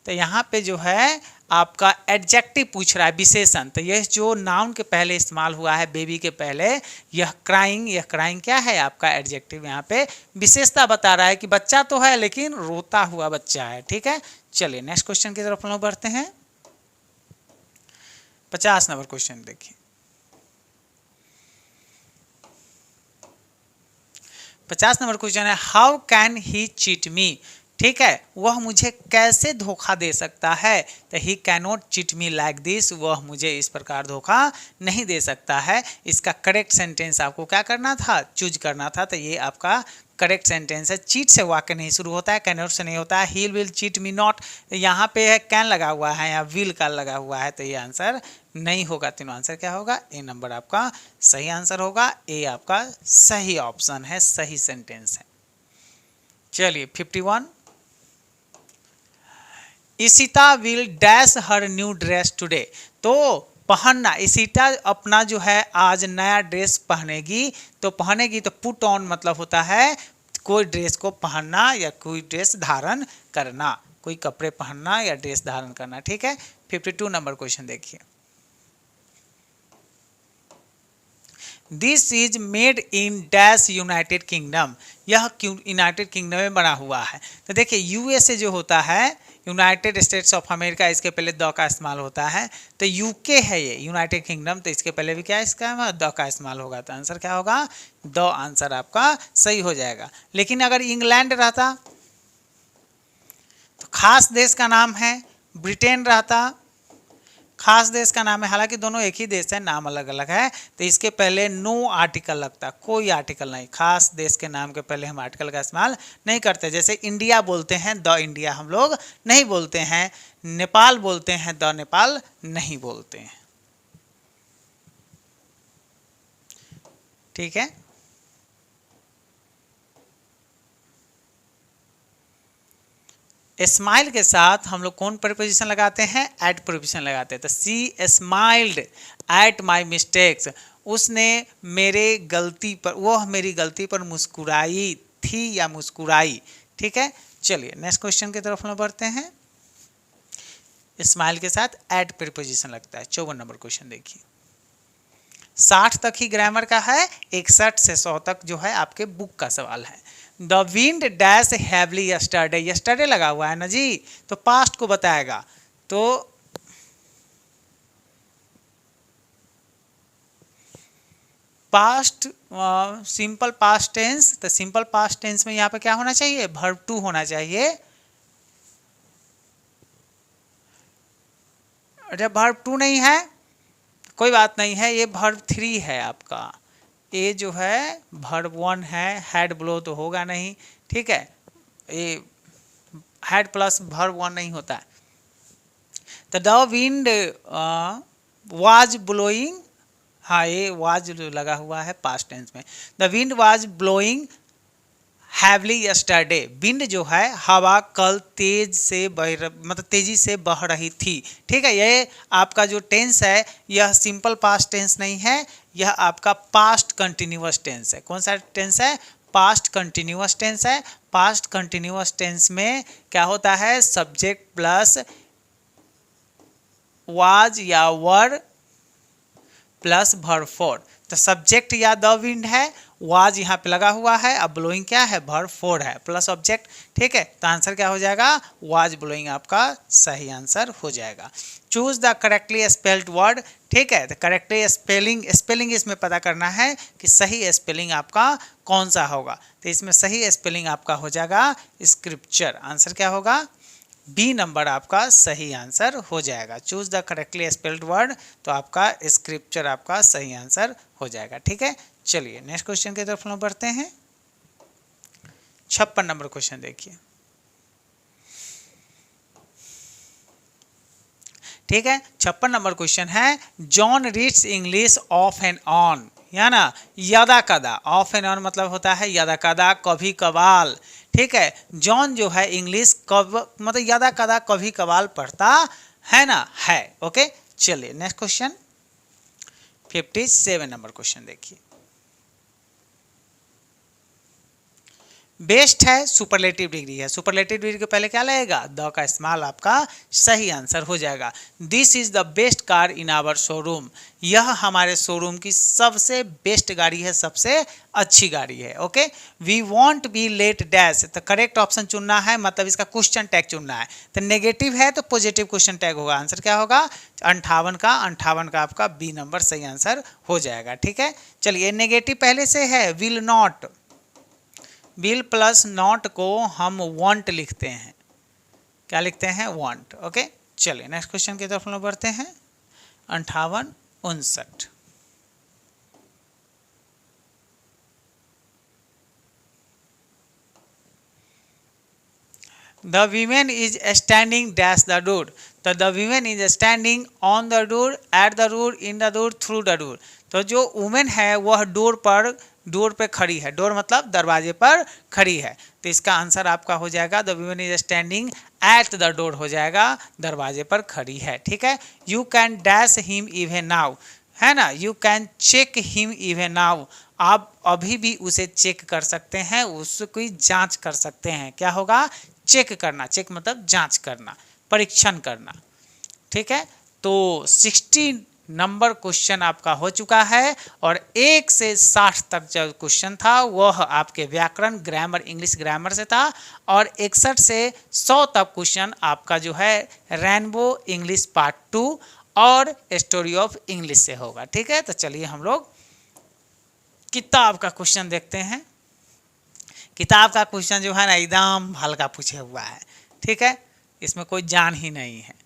तो यहाँ पे जो है आपका एडजेक्टिव पूछ रहा है, विशेषण, तो यह जो नाउन के पहले इस्तेमाल हुआ है, बेबी के पहले, यह क्राइंग क्या है आपका एडजेक्टिव, यहाँ पे विशेषता बता रहा है कि बच्चा तो है लेकिन रोता हुआ बच्चा है, ठीक है। चलिए नेक्स्ट क्वेश्चन की तरफ हम लोग बढ़ते हैं। 50 नंबर क्वेश्चन देखिए। 50 नंबर क्वेश्चन है, हाउ कैन ही चीट मी, ठीक है, वह मुझे कैसे धोखा दे सकता है, तो he can not cheat me like this, वह मुझे इस प्रकार धोखा नहीं दे सकता है। इसका करेक्ट सेंटेंस आपको क्या करना था, चूज करना था, तो ये आपका करेक्ट सेंटेंस है। चीट से वाक्य नहीं शुरू होता है, कैन नॉट से नहीं होता है, he will cheat me not, यहाँ पे है कैन लगा हुआ है या विल का लगा हुआ है, तो ये आंसर नहीं होगा। तीनों आंसर क्या होगा, ए नंबर आपका सही आंसर होगा, ए आपका सही ऑप्शन है, सही सेंटेंस है। चलिए 51, Ishita will dash her new dress today. तो पहनना, इशिता अपना जो है आज नया ड्रेस पहनेगी। तो पहनेगी तो पुट ऑन मतलब होता है कोई ड्रेस को पहनना या कोई ड्रेस धारण करना, कोई कपड़े पहनना या ड्रेस धारण करना। ठीक है, 52 नंबर क्वेश्चन देखिए। This is made in dash United kingdom. यह यूनाइटेड किंगडम में बना हुआ है। तो देखिए यूएसए जो होता है, यूनाइटेड स्टेट्स ऑफ अमेरिका, इसके पहले द का इस्तेमाल होता है। तो यूके है ये यूनाइटेड किंगडम, तो इसके पहले भी क्या इसका द का इस्तेमाल होगा। तो आंसर क्या होगा? द आंसर आपका सही हो जाएगा। लेकिन अगर इंग्लैंड रहता तो खास देश का नाम है, ब्रिटेन रहता खास देश का नाम है, हालांकि दोनों एक ही देश है, नाम अलग अलग है। तो इसके पहले नो आर्टिकल लगता, कोई आर्टिकल नहीं। खास देश के नाम के पहले हम आर्टिकल का इस्तेमाल नहीं करते। जैसे इंडिया बोलते हैं, द इंडिया हम लोग नहीं बोलते हैं। नेपाल बोलते हैं, द नेपाल नहीं बोलते हैं। ठीक है, स्माइल के साथ हम लोग कौन प्रीपोजिशन लगाते हैं? एट प्रीपोजिशन लगाते हैं। तो सी स्माइल्ड एट माई मिस्टेक्स, उसने मेरे गलती पर, वह मेरी गलती पर मुस्कुराई थी या मुस्कुराई। ठीक है, चलिए नेक्स्ट क्वेश्चन की तरफ हम बढ़ते हैं। स्माइल के साथ एट प्रीपोजिशन लगता है। 54 नंबर क्वेश्चन देखिए। 60 तक ही ग्रामर का है, 61 से 100 तक जो है आपके बुक का सवाल है। The wind dash heavily yesterday, yesterday लगा हुआ है ना जी, तो पास्ट को बताएगा। तो पास्ट सिंपल पास्ट टेंस, तो सिंपल पास्ट टेंस में यहाँ पे क्या होना चाहिए? वर्ब टू होना चाहिए। जब वर्ब टू नहीं है कोई बात नहीं है, ये वर्ब थ्री है आपका। ये जो है वर्ब वन है, हैड ब्लो तो होगा नहीं। ठीक है, ये हैड प्लस वर्ब वन नहीं होता है। तो द विंड वाज ब्लोइंग, हाँ ये वाज लगा हुआ है पास्ट टेंस में। The wind was blowing heavily yesterday, wind जो है हवा कल तेज से मतलब तेजी से बह रही थी। ठीक है, ये आपका जो टेंस है यह सिंपल पास्ट टेंस नहीं है, यह आपका पास्ट कंटिन्यूअस टेंस है। कौन सा टेंस है? पास्ट कंटिन्यूअस टेंस है। पास्ट कंटिन्यूअस टेंस में क्या होता है? सब्जेक्ट प्लस वाज या वर प्लस वर्ब फोर। तो सब्जेक्ट या द विंड है, वाज यहाँ पे लगा हुआ है, अब ब्लोइंग क्या है? वर्ब फोर है प्लस ऑब्जेक्ट। ठीक है, तो आंसर क्या हो जाएगा? वाज ब्लोइंग आपका सही आंसर हो जाएगा। Choose the correctly spelled word. ठीक है, तो करेक्टली स्पेलिंग इसमें पता करना है कि सही स्पेलिंग आपका कौन सा होगा। तो इसमें सही स्पेलिंग आपका हो जाएगा स्क्रिप्चर। आंसर क्या होगा? बी नंबर आपका सही आंसर हो जाएगा। Choose the correctly spelled word, तो आपका स्क्रिप्चर आपका सही आंसर हो जाएगा। ठीक है, चलिए नेक्स्ट क्वेश्चन की तरफ हम बढ़ते हैं। 56 नंबर क्वेश्चन देखिए। ठीक है, 56 नंबर क्वेश्चन है, John reads English of and on, या ना यदा कदा। ऑफ एंड ऑन मतलब होता है यदा कदा, कभी कभाल। ठीक है, जॉन जो है इंग्लिश कब मतलब यदा कदा कभी कभाल पढ़ता है ना, है। ओके, चलिए नेक्स्ट क्वेश्चन 57 नंबर क्वेश्चन देखिए। बेस्ट है सुपरलेटिव डिग्री है, सुपरलेटिव डिग्री के पहले क्या लगेगा? द का इस्तेमाल आपका सही आंसर हो जाएगा। This is the best car in our showroom, यह हमारे शोरूम की सबसे बेस्ट गाड़ी है, सबसे अच्छी गाड़ी है। Okay, we won't be late dash, तो करेक्ट ऑप्शन चुनना है, मतलब इसका क्वेश्चन टैग चुनना है। तो नेगेटिव है तो पॉजिटिव क्वेश्चन टैग होगा। आंसर क्या होगा? 58 का आपका बी नंबर सही आंसर हो जाएगा। ठीक है, चलिए नेगेटिव पहले से है, will not, will plus not को हम वांट लिखते हैं। क्या लिखते हैं? वांट। ओके, चलिए नेक्स्ट क्वेश्चन की तरफ हम बढ़ते हैं। 58-59। The women is standing dash the door, तो the women is standing on the door, at the door, in the door, through the door. तो जो वुमेन है वह डोर पर डोर पे खड़ी है, डोर मतलब दरवाजे पर खड़ी है, तो इसका आंसर आपका हो जाएगा the women is standing at the door हो जाएगा, दरवाजे पर खड़ी है। ठीक है, you can dash him even now, है ना, you can check him even now, आप अभी भी उसे चेक कर सकते हैं, उसकी जांच कर सकते हैं। क्या होगा, चेक करना, चेक मतलब जांच करना, परीक्षण करना। ठीक है, तो 60 नंबर क्वेश्चन आपका हो चुका है, और 1 से 60 तक जो क्वेश्चन था वह आपके व्याकरण, ग्रामर, इंग्लिश ग्रामर से था, और 61 से 100 तक क्वेश्चन आपका जो है रेनबो इंग्लिश पार्ट 2 और स्टोरी ऑफ इंग्लिश से होगा। ठीक है, तो चलिए हम लोग किताब का क्वेश्चन देखते हैं। किताब का क्वेश्चन जो है ना एकदम हल्का पूछे हुआ है। ठीक है, इसमें कोई जान ही नहीं है।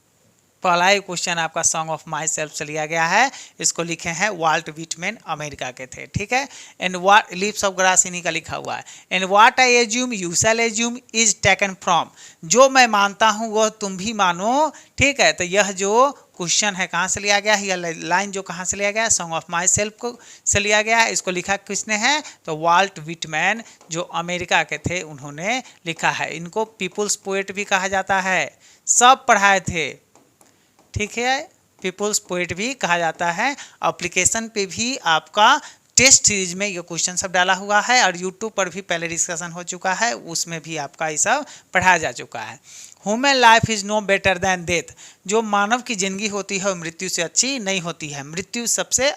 पहला ही क्वेश्चन आपका सॉन्ग ऑफ माई सेल्फ से लिया गया है, इसको लिखे हैं वाल्ट विटमैन, अमेरिका के थे। ठीक है, and what lips of grass इन्हीं का लिखा हुआ है। And what I assume you shall assume is taken from, जो मैं मानता हूं वह तुम भी मानो। ठीक है, तो यह जो क्वेश्चन है कहाँ से लिया गया है, यह लाइन जो कहाँ से लिया गया है, सॉन्ग ऑफ माई सेल्फ को से लिया गया है। इसको लिखा किसने है, तो वाल्ट विटमैन जो अमेरिका के थे उन्होंने लिखा है। इनको पीपुल्स पोएट भी कहा जाता है, सब पढ़ाए थे। ठीक है, पीपुल्स पोएट भी कहा जाता है। एप्लीकेशन पे भी आपका टेस्ट सीरीज में ये क्वेश्चन सब डाला हुआ है, और यूट्यूब पर भी पहले डिस्कशन हो चुका है, उसमें भी आपका ये सब पढ़ाया जा चुका है। Human life is no better than death, जो मानव की जिंदगी होती है वो मृत्यु से अच्छी नहीं होती है। मृत्यु सबसे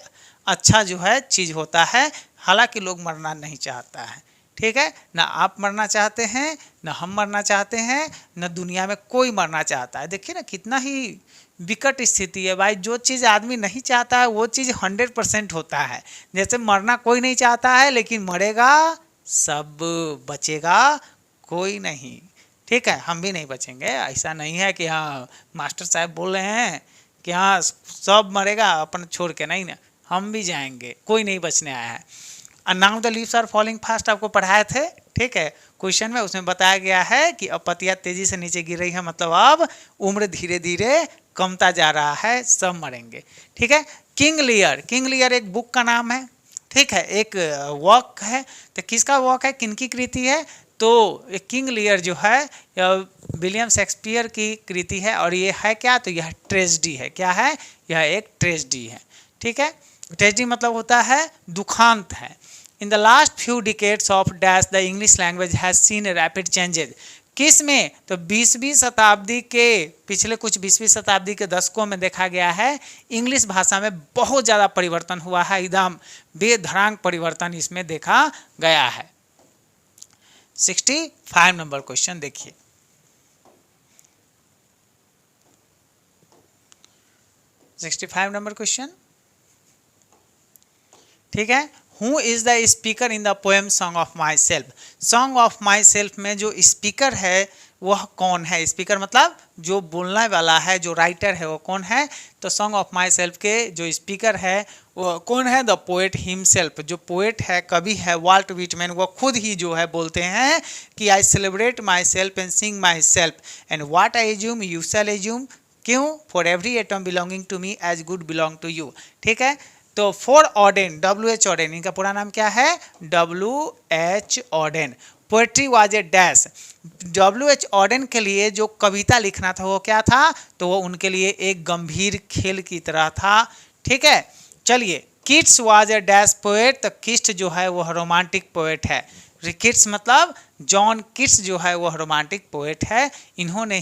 अच्छा जो है चीज़ होता है, हालांकि लोग मरना नहीं चाहता है। ठीक है, ना आप मरना चाहते हैं, ना हम मरना चाहते हैं, ना दुनिया में कोई मरना चाहता है। देखिए ना कितना ही विकट स्थिति है भाई, जो चीज़ आदमी नहीं चाहता है वो चीज़ 100% होता है। जैसे मरना कोई नहीं चाहता है, लेकिन मरेगा सब, बचेगा कोई नहीं। ठीक है, हम भी नहीं बचेंगे, ऐसा नहीं है कि हाँ मास्टर साहब बोल रहे हैं कि हाँ सब मरेगा अपन छोड़ के, नहीं ना, हम भी जाएंगे, कोई नहीं बचने आया है। और now the leaves are falling fast आपको पढ़ाए थे। ठीक है, क्वेश्चन में उसमें बताया गया है कि अब पत्तियां तेजी से नीचे गिर रही है, मतलब अब उम्र धीरे धीरे कमता जा रहा है, सब मरेंगे। ठीक है, किंग लियर, किंग लियर एक बुक का नाम है। ठीक है, एक वर्क है, तो किसका वर्क है, किनकी कृति है, तो किंग लियर जो है विलियम शेक्सपियर की कृति है, और ये है क्या, तो यह ट्रेजेडी है। क्या है, यह एक ट्रेजेडी है। ठीक है, ट्रेजेडी मतलब होता है दुखांत है। In the last few decades of dash the English language has seen rapid changes, किस में, तो 20वीं शताब्दी के, पिछले कुछ 20वीं शताब्दी के दशकों में देखा गया है इंग्लिश भाषा में बहुत ज़्यादा परिवर्तन हुआ है, एकदम बेधड़ांग परिवर्तन इसमें देखा गया है। 65 नंबर क्वेश्चन देखिए। 65 नंबर क्वेश्चन। ठीक है, who is the speaker in the poem song of my self, song of my self में जो स्पीकर है वह कौन है, स्पीकर मतलब जो बोलने वाला है, जो राइटर है वो कौन है, तो सॉन्ग ऑफ माई सेल्फ के जो स्पीकर है वो कौन है, द पोएट हिमसेल्फ, जो पोएट है, कवि है वाल्ट विटमैन, वो खुद ही जो है बोलते हैं कि I celebrate myself and sing myself and what I assume you shall assume, क्यों, for every atom belonging to me as good belong to you. ठीक है, तो फॉर ऑडेन, WH ऑडेन, इनका पूरा नाम क्या है, WH Odean. Poetry was a dash, WH Odean के लिए जो कविता लिखना था वो क्या था, तो वो उनके लिए एक गंभीर खेल की तरह था। ठीक है, चलिए, Keats was a dash poet, तो किट्स जो है वो रोमांटिक पोएट है। किट्स मतलब जॉन किट्स जो है वो रोमांटिक पोएट है। इन्होंने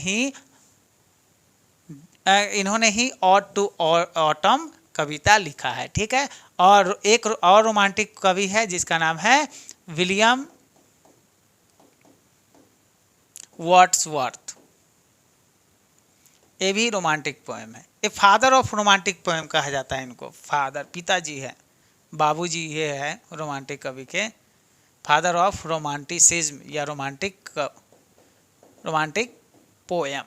ही ऑड टू ऑटम कविता लिखा है। ठीक है, और एक और रोमांटिक कवि है जिसका नाम है विलियम वर्ड्सवर्थ, ये भी रोमांटिक पोएम है। ये फादर ऑफ रोमांटिक पोएम कहा जाता है इनको, फादर पिताजी है, बाबूजी ये है रोमांटिक कवि के, फादर ऑफ रोमांटिसिज्म या रोमांटिक पोएम।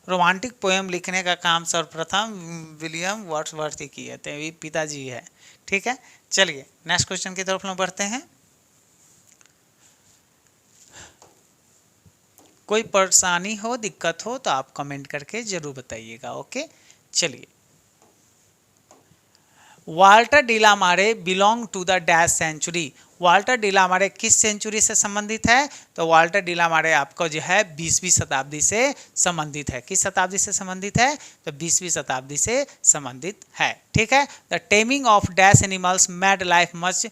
रोमांटिक पोएम लिखने का काम सर्वप्रथम विलियम वर्ड्सवर्थ ही किए थे, ये पिताजी है। ठीक है, चलिए नेक्स्ट क्वेश्चन की तरफ हम बढ़ते हैं। कोई परेशानी हो, दिक्कत हो तो आप कमेंट करके जरूर बताइएगा। ओके, चलिए, Walter de la Mare belong to the dash century. Walter de la Mare किस सेंचुरी से संबंधित है? तो वाल्टर डिलामारे आपको जो है 20वीं शताब्दी से संबंधित है। किस शताब्दी से संबंधित है? तो 20वीं शताब्दी से संबंधित है। ठीक है। The taming of dash animals made life much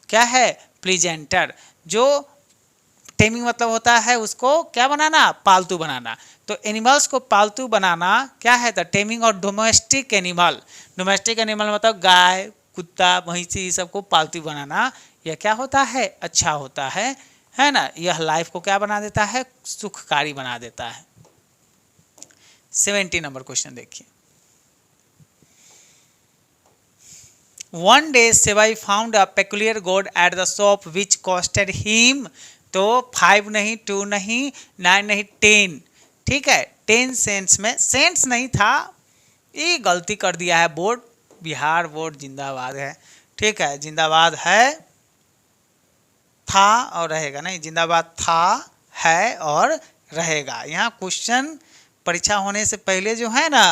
क्या है? प्लीजेंटर। जो टेमिंग मतलब होता है उसको क्या बनाना? पालतू बनाना। तो एनिमल्स को पालतू बनाना क्या है? The taming of domestic animal. Domestic animal मतलब गाय, कुत्ता, भैंसी, सबको पालतू बनाना यह क्या होता है? अच्छा होता है ना। यह लाइफ को क्या बना देता है? सुखकारी बना देता है। 70 नंबर क्वेश्चन देखिए। One day Sivai found a peculiar gourd at the shop which costed him, तो 5 नहीं, 2 नहीं, 9 नहीं, 10। ठीक है, 10 सेंट्स में, सेंट्स नहीं था, ये गलती कर दिया है बोर्ड। बिहार बोर्ड जिंदाबाद है। ठीक है, जिंदाबाद है, था और रहेगा, नहीं जिंदाबाद था, है और रहेगा। यहाँ क्वेश्चन परीक्षा होने से पहले जो है ना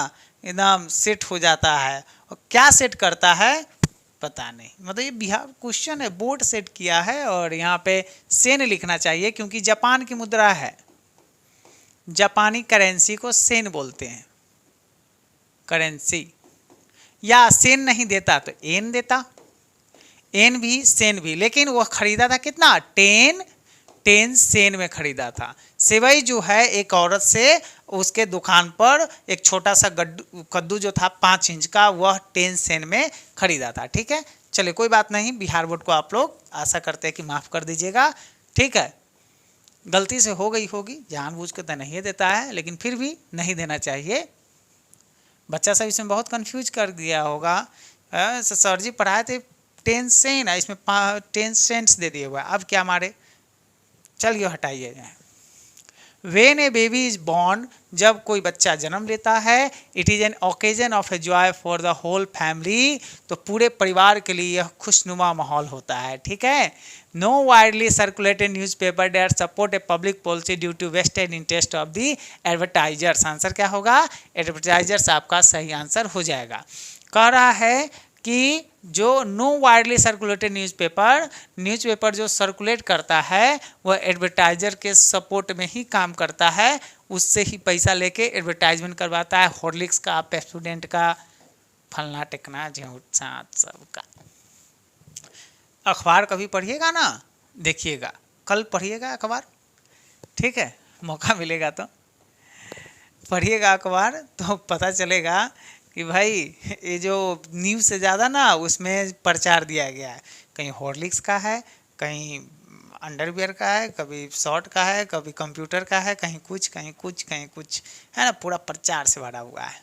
एकदम सेट हो जाता है। और क्या सेट करता है पता नहीं, मतलब ये बिहार क्वेश्चन है, बोर्ड सेट किया है। और यहाँ पे सेन लिखना चाहिए क्योंकि जापान की मुद्रा है। जापानी करेंसी को सेन बोलते हैं, करेंसी। या सेन नहीं देता तो एन देता, एन भी सेन भी, लेकिन वह खरीदा था कितना? 10 सेन में खरीदा था। सेवई जो है एक औरत से उसके दुकान पर एक छोटा सा कद्दू जो था 5 इंच का, वह 10 सेन में खरीदा था। ठीक है, चलिए कोई बात नहीं, बिहार बोर्ड को आप लोग आशा करते हैं कि माफ़ कर दीजिएगा। ठीक है, गलती से हो गई होगी, जानबूझ के तो नहीं देता है, लेकिन फिर भी नहीं देना चाहिए। बच्चा सब इसमें बहुत कंफ्यूज कर दिया होगा। सर जी पढ़ाए थे 10 सेंट, इसमें 10 सेंट्स दे दिए हुआ, अब क्या मारे? चलिए हटाइए। When a baby is born, जब कोई बच्चा जन्म लेता है, it is an occasion of a joy for the whole family, तो पूरे परिवार के लिए यह खुशनुमा माहौल होता है। ठीक है। No widely circulated newspaper that support a public policy due to vested interest of the advertisers. Answer क्या होगा? एडवर्टाइजर्स आपका सही आंसर हो जाएगा। कह रहा है कि जो नो वाइडली सर्कुलेटेड न्यूज़पेपर जो सर्कुलेट करता है वह एडवर्टाइजर के सपोर्ट में ही काम करता है, उससे ही पैसा लेके एडवर्टाइजमेंट करवाता है। हॉर्लिक्स का, पेप्सोडेंट का, फलना टेकना, झूठ साथ सबका। अखबार कभी पढ़िएगा ना, देखिएगा, कल पढ़िएगा अखबार। ठीक है, मौका मिलेगा तो पढ़िएगा अखबार, तो पता चलेगा कि भाई ये जो न्यूज़ से ज़्यादा ना उसमें प्रचार दिया गया है। कहीं हॉर्लिक्स का है, कहीं अंडरवियर का है, कभी शॉर्ट का है, कभी कंप्यूटर का है, कहीं कुछ कहीं कुछ कहीं कुछ, है ना, पूरा प्रचार से भरा हुआ है।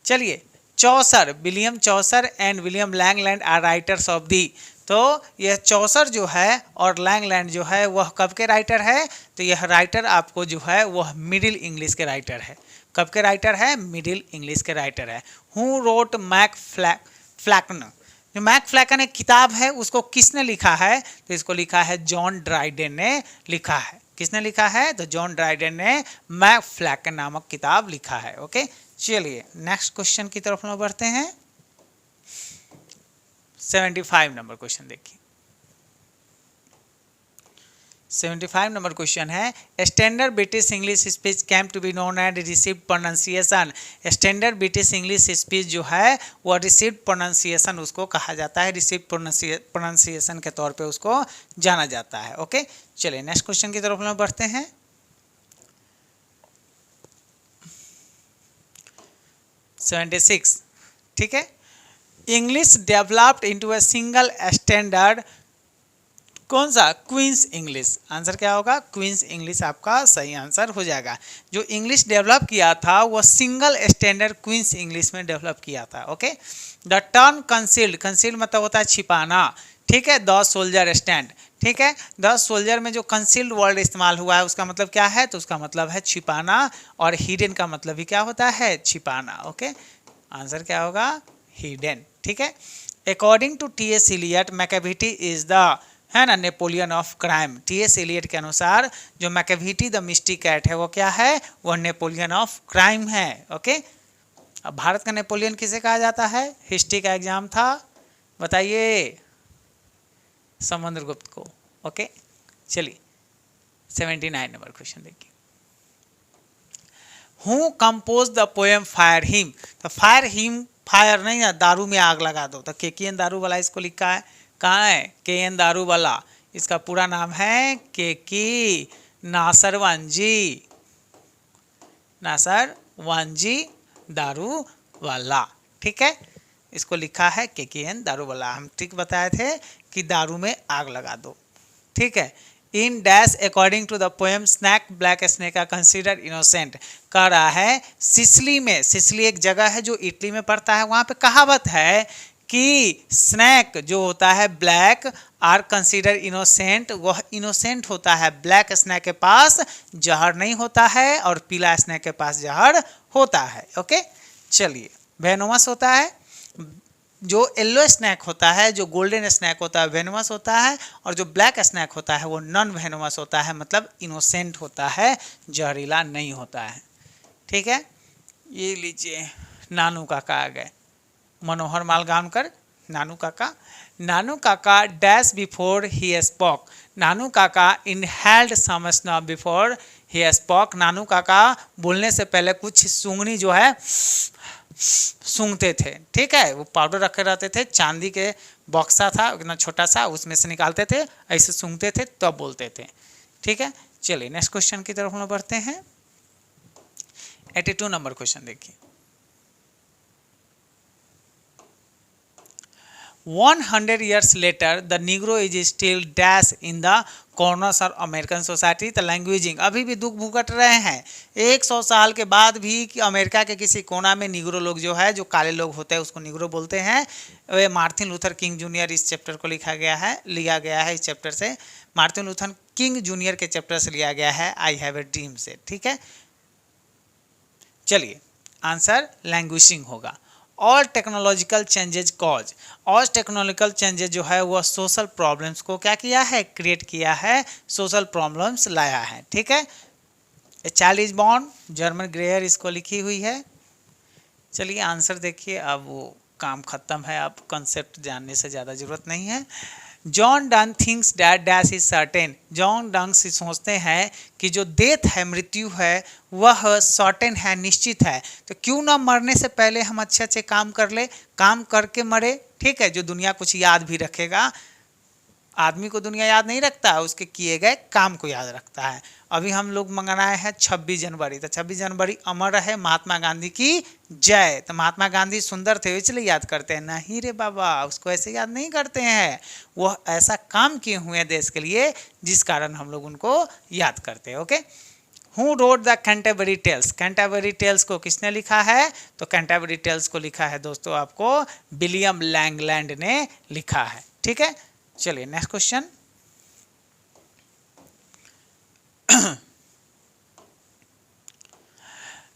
चलिए, Chaucer, William Chaucer and William Langland are writers of the. तो यह चौसर जो है और लैंगलैंड जो है वह कब के राइटर है? तो यह राइटर आपको जो है वह मिडिल इंग्लिश के राइटर है। कब के राइटर है? मिडिल इंग्लिश के राइटर है। Who wrote Mac Flecknoe. जो मैक फ्लैकन एक किताब है उसको किसने लिखा है? तो इसको लिखा है जॉन ड्राइडेन ने लिखा है। किसने लिखा है? तो जॉन ड्राइडेन ने मैक फ्लैकन नामक किताब लिखा है। ओके, चलिए नेक्स्ट क्वेश्चन की तरफ हम बढ़ते हैं। 75 नंबर क्वेश्चन देखिए। 75 नंबर क्वेश्चन है, standard British English speech came to be known and received pronunciation. Standard British English speech जो है वह रिसीव्ड प्रोनाउंसिएशन उसको कहा जाता है, रिसीव्ड प्रोनाउंसिएशन के तौर पे उसको जाना जाता है। ओके, चलिए नेक्स्ट क्वेश्चन की तरफ हम बढ़ते हैं। 76, ठीक है। English developed into a single standard, कौन सा? Queen's English. आंसर क्या होगा? क्वींस इंग्लिश आपका सही आंसर हो जाएगा। जो इंग्लिश डेवलप किया था वह सिंगल स्टैंडर्ड क्वींस इंग्लिश में डेवलप किया था। Okay, the term concealed, concealed मतलब होता है छिपाना। ठीक है, द सोल्जर स्टैंड। ठीक है, द सोल्जर में जो कंसील्ड वर्ड इस्तेमाल हुआ है उसका मतलब क्या है? तो उसका मतलब है छिपाना, और हिडन का मतलब भी क्या होता है? छिपाना। ओके, आंसर क्या होगा? हिडन। ठीक है, according to T S. Eliot Macavity is the, है ना, Napoleon of crime. T S. Eliot के अनुसार जो मैकेविटी द मिस्टी कैट है वो क्या है? वह नेपोलियन ऑफ क्राइम है। ओके, अब भारत का नेपोलियन किसे कहा जाता है? हिस्ट्री का एग्जाम था, बताइए। समुद्रगुप्त को। ओके, चलिए 79 नंबर क्वेश्चन देखिए। Who compose the poem fire him? तो फायर हिम, फायर नहीं है, दारू में आग लगा दो, तो के दारू वाला इसको लिखा है। कहाँ है? के दारू वाला। इसका पूरा नाम है के नासर वांजी, नासर वांजी दारू वाला। ठीक है, इसको लिखा है के दारू वाला। हम ठीक बताए थे कि दारू में आग लगा दो। ठीक है। In dash according to the poem snack black snake are considered innocent, कह रहा है सिसिली में, सिसिली एक जगह है जो इटली में पड़ता है, वहां पे कहावत है कि स्नैक जो होता है ब्लैक आर कंसिडर इनोसेंट, वह इनोसेंट होता है। ब्लैक स्नैक के पास जहर नहीं होता है और पीला स्नैक के पास जहर होता है। ओके, चलिए वेनोमस होता है, जो येलो स्नैक होता है, जो गोल्डन स्नैक होता है वेनोमस होता है, और जो ब्लैक स्नैक होता है वो नॉन वेनोमस होता है, मतलब इनोसेंट होता है, जहरीला नहीं होता है। ठीक है, ये लीजिए नानू काका आ गए, मनोहर मालगानकर नानू Kaka. Nanu Kaka dash before he spoke, Nanu Kaka inhaled some snuff before he spoke, Nanu Kaka बोलने से पहले कुछ सूंघनी जो है सूंघते थे। ठीक है, वो पाउडर रखे रहते थे, चांदी के बॉक्सा था इतना छोटा सा, उसमें से निकालते थे, ऐसे सूंघते थे तब बोलते थे। ठीक है, चलिए नेक्स्ट क्वेश्चन की तरफ हम बढ़ते हैं। 82 नंबर क्वेश्चन देखिए। 100 years later the negro is still dash in the corners of American society, the languaging, अभी भी दुख भुगत रहे हैं 100 साल के बाद भी कि अमेरिका के किसी कोना में निग्रो लोग जो है, जो काले लोग होते हैं उसको निग्रो बोलते हैं। वे मार्टिन लूथर किंग जूनियर इस चैप्टर को लिया गया है इस चैप्टर से, मार्टिन लूथर किंग जूनियर के चैप्टर से लिया गया है, आई हैव ए ड्रीम से। ठीक है, चलिए आंसर लैंग्वेजिंग होगा। All technological changes cause, all technological changes जो है वह सोशल प्रॉब्लम्स को क्या किया है? क्रिएट किया है, सोशल प्रॉब्लम्स लाया है। ठीक है, a child is born, German ग्रेयर इसको लिखी हुई है। चलिए आंसर देखिए, अब वो काम खत्म है, अब कंसेप्ट जानने से ज़्यादा ज़रूरत नहीं है। John Donne thinks that dash is certain, John Donne से सोचते हैं कि जो डेथ है, मृत्यु है, वह सर्टेन है, निश्चित है, तो क्यों ना मरने से पहले हम अच्छे अच्छे काम कर ले, काम करके मरे। ठीक है, जो दुनिया कुछ याद भी रखेगा, आदमी को दुनिया याद नहीं रखता है, उसके किए गए काम को याद रखता है। अभी हम लोग मनाए हैं 26 जनवरी, तो 26 जनवरी अमर रहे महात्मा गांधी की जय। तो महात्मा गांधी सुंदर थे इसलिए याद करते हैं, नहीं रे बाबा, उसको ऐसे याद नहीं करते हैं, वह ऐसा काम किए हुए हैं देश के लिए जिस कारण हम लोग उनको याद करते हैं। Okay, who wrote the Canterbury Tales, Canterbury Tales को किसने लिखा है? तो कैंटरबरी टेल्स को लिखा है दोस्तों आपको विलियम लैंगलैंड ने लिखा है। ठीक है, चलिए next question.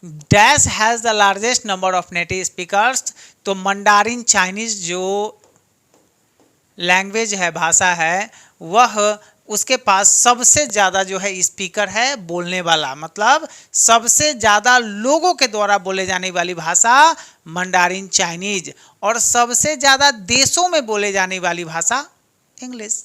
Dash has the largest number of native speakers, तो मंडारिन चाइनीज जो लैंग्वेज है, भाषा है, वह उसके पास सबसे ज़्यादा जो है स्पीकर है, बोलने वाला, मतलब सबसे ज़्यादा लोगों के द्वारा बोले जाने वाली भाषा मंडारिन चाइनीज, और सबसे ज़्यादा देशों में बोले जाने वाली भाषा इंग्लिश।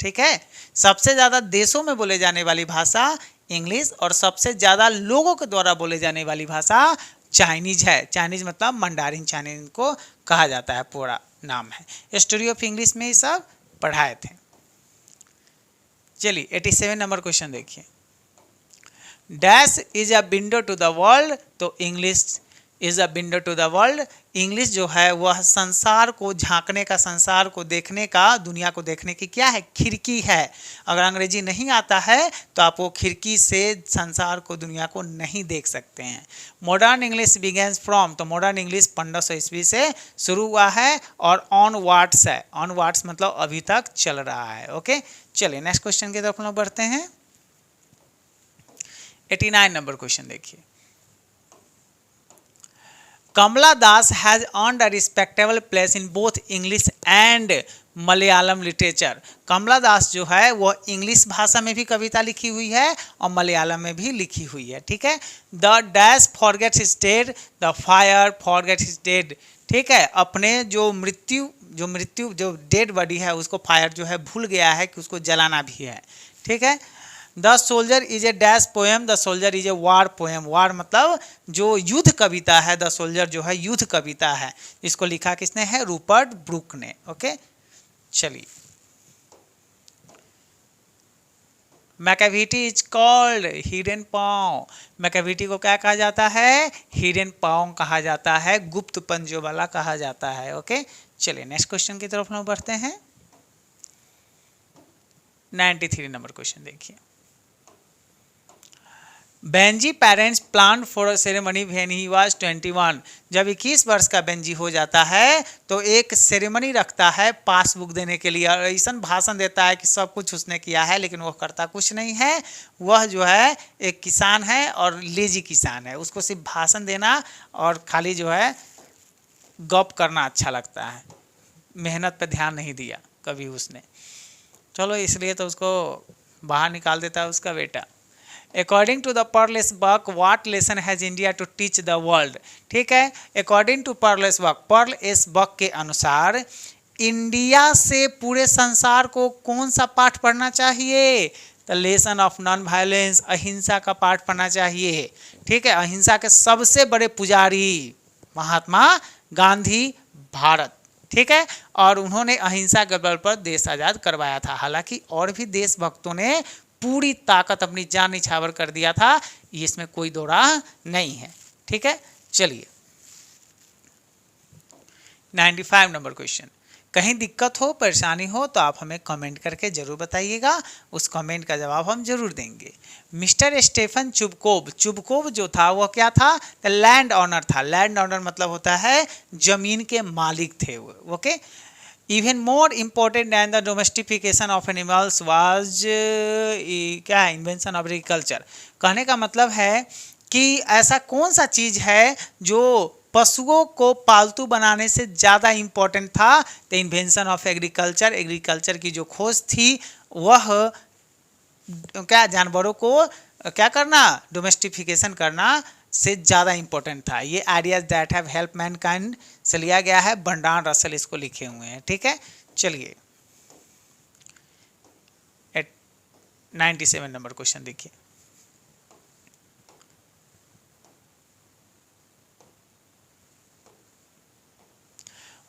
ठीक है, सबसे ज़्यादा देशों में बोले जाने वाली भाषा इंग्लिश, और सबसे ज़्यादा लोगों के द्वारा बोले जाने वाली भाषा चाइनीज है। चाइनीज मतलब मंडारिन चाइनीज को कहा जाता है, पूरा नाम है। हिस्ट्री ऑफ इंग्लिश में ये सब पढ़ाए थे। चलिए 87 नंबर क्वेश्चन देखिए। Dash is a window to the world, तो English is a window to the world, English जो है वह संसार को झांकने का, संसार को देखने का, दुनिया को देखने की क्या है? खिड़की है। अगर अंग्रेजी नहीं आता है तो आप वो खिड़की से संसार को, दुनिया को नहीं देख सकते हैं। मॉडर्न इंग्लिश बिगेन्स फ्रॉम, तो मॉडर्न इंग्लिश 1500 ईस्वी से शुरू हुआ है, और ऑन वार्ड्स है, ऑन वार्ड्स मतलब अभी तक चल रहा है। ओके, चलिए नेक्स्ट क्वेश्चन की तरफ हम लोग बढ़ते हैं। 89 नंबर क्वेश्चन देखिए। Kamala Das has earned a respectable place in both English and Malayalam literature. Kamala Das जो है वो इंग्लिश भाषा में भी कविता लिखी हुई है और मलयालम में भी लिखी हुई है, ठीक है। The dash forgets his dead, the fire forgets his dead, ठीक है। अपने जो मृत्यु जो डेड बॉडी है उसको फायर जो है भूल गया है कि उसको जलाना भी है, ठीक है। The soldier is a dash poem, the soldier is a war poem. War मतलब जो युद्ध कविता है, द सोल्जर जो है युद्ध कविता है। इसको लिखा किसने है? रूपर्ट ब्रूक ने, ओके। चलिए, मैकाविटी इज कॉल्ड हिडन पाँव। मैकाविटी को क्या कहा जाता है? हिडन पाँव कहा जाता है, गुप्त पंजों वाला कहा जाता है, ओके। चलिए नेक्स्ट क्वेश्चन की तरफ हम बढ़ते हैं। 93 नंबर क्वेश्चन देखिए। Benji parents plan for ceremony when he was 21। जब 21 वर्ष का बेंजी हो जाता है तो एक सेरेमनी रखता है पासबुक देने के लिए, और ऐसा भाषण देता है कि सब कुछ उसने किया है, लेकिन वह करता कुछ नहीं है। वह जो है एक किसान है और लेजी किसान है, उसको सिर्फ भाषण देना और खाली जो है गप करना अच्छा लगता है, मेहनत पे ध्यान नहीं दिया कभी उसने। चलो इसलिए तो उसको बाहर निकाल देता है उसका बेटा। According to the Pearl S Buck what lesson has India to teach the world, ठीक है। According to Pearl S Buck, Pearl S Buck के अनुसार इंडिया से पूरे संसार को कौन सा पाठ पढ़ना चाहिए? The lesson of non violence, अहिंसा का पाठ पढ़ना चाहिए, ठीक है। अहिंसा के सबसे बड़े पुजारी महात्मा गांधी भारत, ठीक है। और उन्होंने अहिंसा के बल पर देश आज़ाद करवाया था। हालांकि और भी देशभक्तों ने पूरी ताकत अपनी जान निछावर कर दिया था, इसमें कोई दो राह नहीं है, ठीक है। चलिए 95 नंबर क्वेश्चन। कहीं दिक्कत हो, परेशानी हो तो आप हमें कमेंट करके जरूर बताइएगा, उस कमेंट का जवाब हम जरूर देंगे। मिस्टर स्टेफन चुबकोव, चुबकोव जो था वह क्या था? लैंड ऑनर था। लैंड ऑनर मतलब होता है जमीन के मालिक थे वो, okay. Even more important than the domestication of animals was क्या है? Invention of agriculture. कहने का मतलब है कि ऐसा कौन सा चीज़ है जो पशुओं को पालतू बनाने से ज़्यादा इम्पोर्टेंट था? The invention of agriculture. Agriculture की जो खोज थी वह क्या जानवरों को क्या करना? डोमेस्टिफिकेशन करना से ज़्यादा इम्पोर्टेंट था। ये ideas that have help Mankind से लिया गया है, बर्ट्रांड रसल इसको लिखे हुए हैं, ठीक है। चलिए 97 नंबर क्वेश्चन देखिए।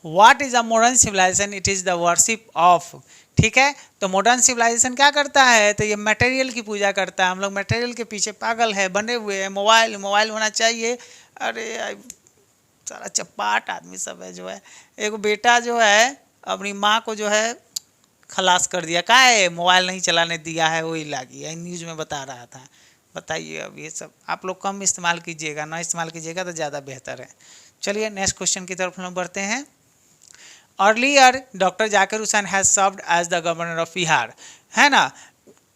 What is a modern civilization? It is the worship of, ठीक है। तो मॉडर्न सिविलाइजेशन क्या करता है? तो ये मटेरियल की पूजा करता है। हम लोग मटेरियल के पीछे पागल है, बने हुए हैं। मोबाइल मोबाइल होना चाहिए। अरे सारा चपाट आदमी सब है जो है। एक बेटा जो है अपनी माँ को जो है खलास कर दिया, क्या है? मोबाइल नहीं चलाने दिया है, वही लागी है, न्यूज़ में बता रहा था। बताइए, अब ये सब आप लोग कम इस्तेमाल कीजिएगा, ना इस्तेमाल कीजिएगा तो ज़्यादा बेहतर है। चलिए नेक्स्ट क्वेश्चन की तरफ हम बढ़ते हैं। Earlier doctor Zakir Hussain has served as the governor of Bihar, है ना।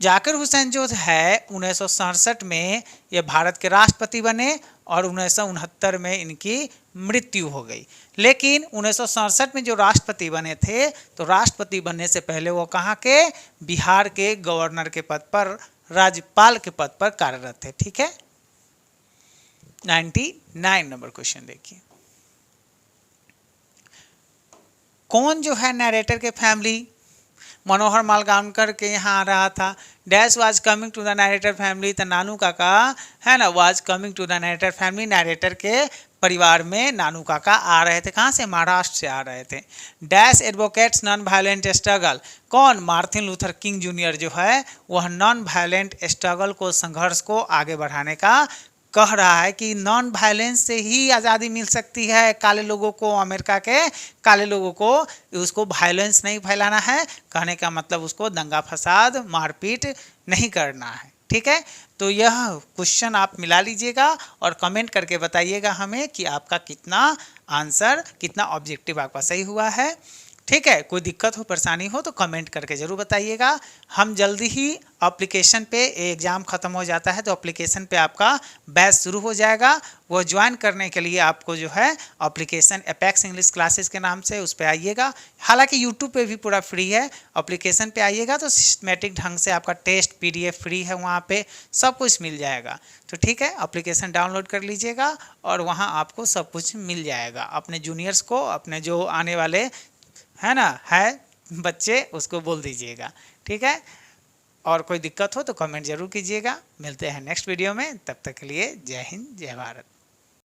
जाकिर हुसैन जो है 1967 में ये भारत के राष्ट्रपति बने और 1969 में इनकी मृत्यु हो गई। लेकिन 1967 में जो राष्ट्रपति बने थे तो राष्ट्रपति बनने से पहले वो कहाँ के? बिहार के गवर्नर के पद पर, राज्यपाल के पद पर कार्यरत थे, ठीक है। 99 नंबर क्वेश्चन देखिए। कौन जो है नरेटर के फैमिली? मनोहर मालगांवकर के यहाँ आ रहा था। Dash was coming to the narrator family, तो नानू काका है ना was coming to the narrator family. Narrator के परिवार में नानू काका आ रहे थे। कहाँ से? महाराष्ट्र से आ रहे थे। Dash advocates non violent struggle. कौन? मार्टिन लूथर किंग जूनियर जो है वह नॉन वायलेंट स्ट्रगल को, संघर्ष को आगे बढ़ाने का कह रहा है कि नॉन वायलेंस से ही आज़ादी मिल सकती है काले लोगों को, अमेरिका के काले लोगों को। उसको वायलेंस नहीं फैलाना है, कहने का मतलब उसको दंगा फसाद मारपीट नहीं करना है, ठीक है। तो यह क्वेश्चन आप मिला लीजिएगा और कमेंट करके बताइएगा हमें कि आपका कितना आंसर, कितना ऑब्जेक्टिव आपका सही हुआ है। ठीक है, कोई दिक्कत हो परेशानी हो तो कमेंट करके ज़रूर बताइएगा। हम जल्दी ही एप्लीकेशन पे, एग्ज़ाम ख़त्म हो जाता है तो एप्लीकेशन पे आपका बैच शुरू हो जाएगा। वो ज्वाइन करने के लिए आपको जो है एप्लीकेशन अपेक्स इंग्लिश क्लासेस के नाम से उस पे आइएगा। हालांकि यूट्यूब पे भी पूरा फ्री है, एप्लीकेशन पे आइएगा तो सिस्टमेटिक ढंग से आपका टेस्ट PDF फ्री है, वहाँ पे सब कुछ मिल जाएगा। तो ठीक है, एप्लीकेशन डाउनलोड कर लीजिएगा और वहाँ आपको सब कुछ मिल जाएगा। अपने जूनियर्स को, अपने जो आने वाले है ना है बच्चे, उसको बोल दीजिएगा। ठीक है, और कोई दिक्कत हो तो कमेंट जरूर कीजिएगा। मिलते हैं नेक्स्ट वीडियो में, तब तक के लिए जय हिंद जय भारत।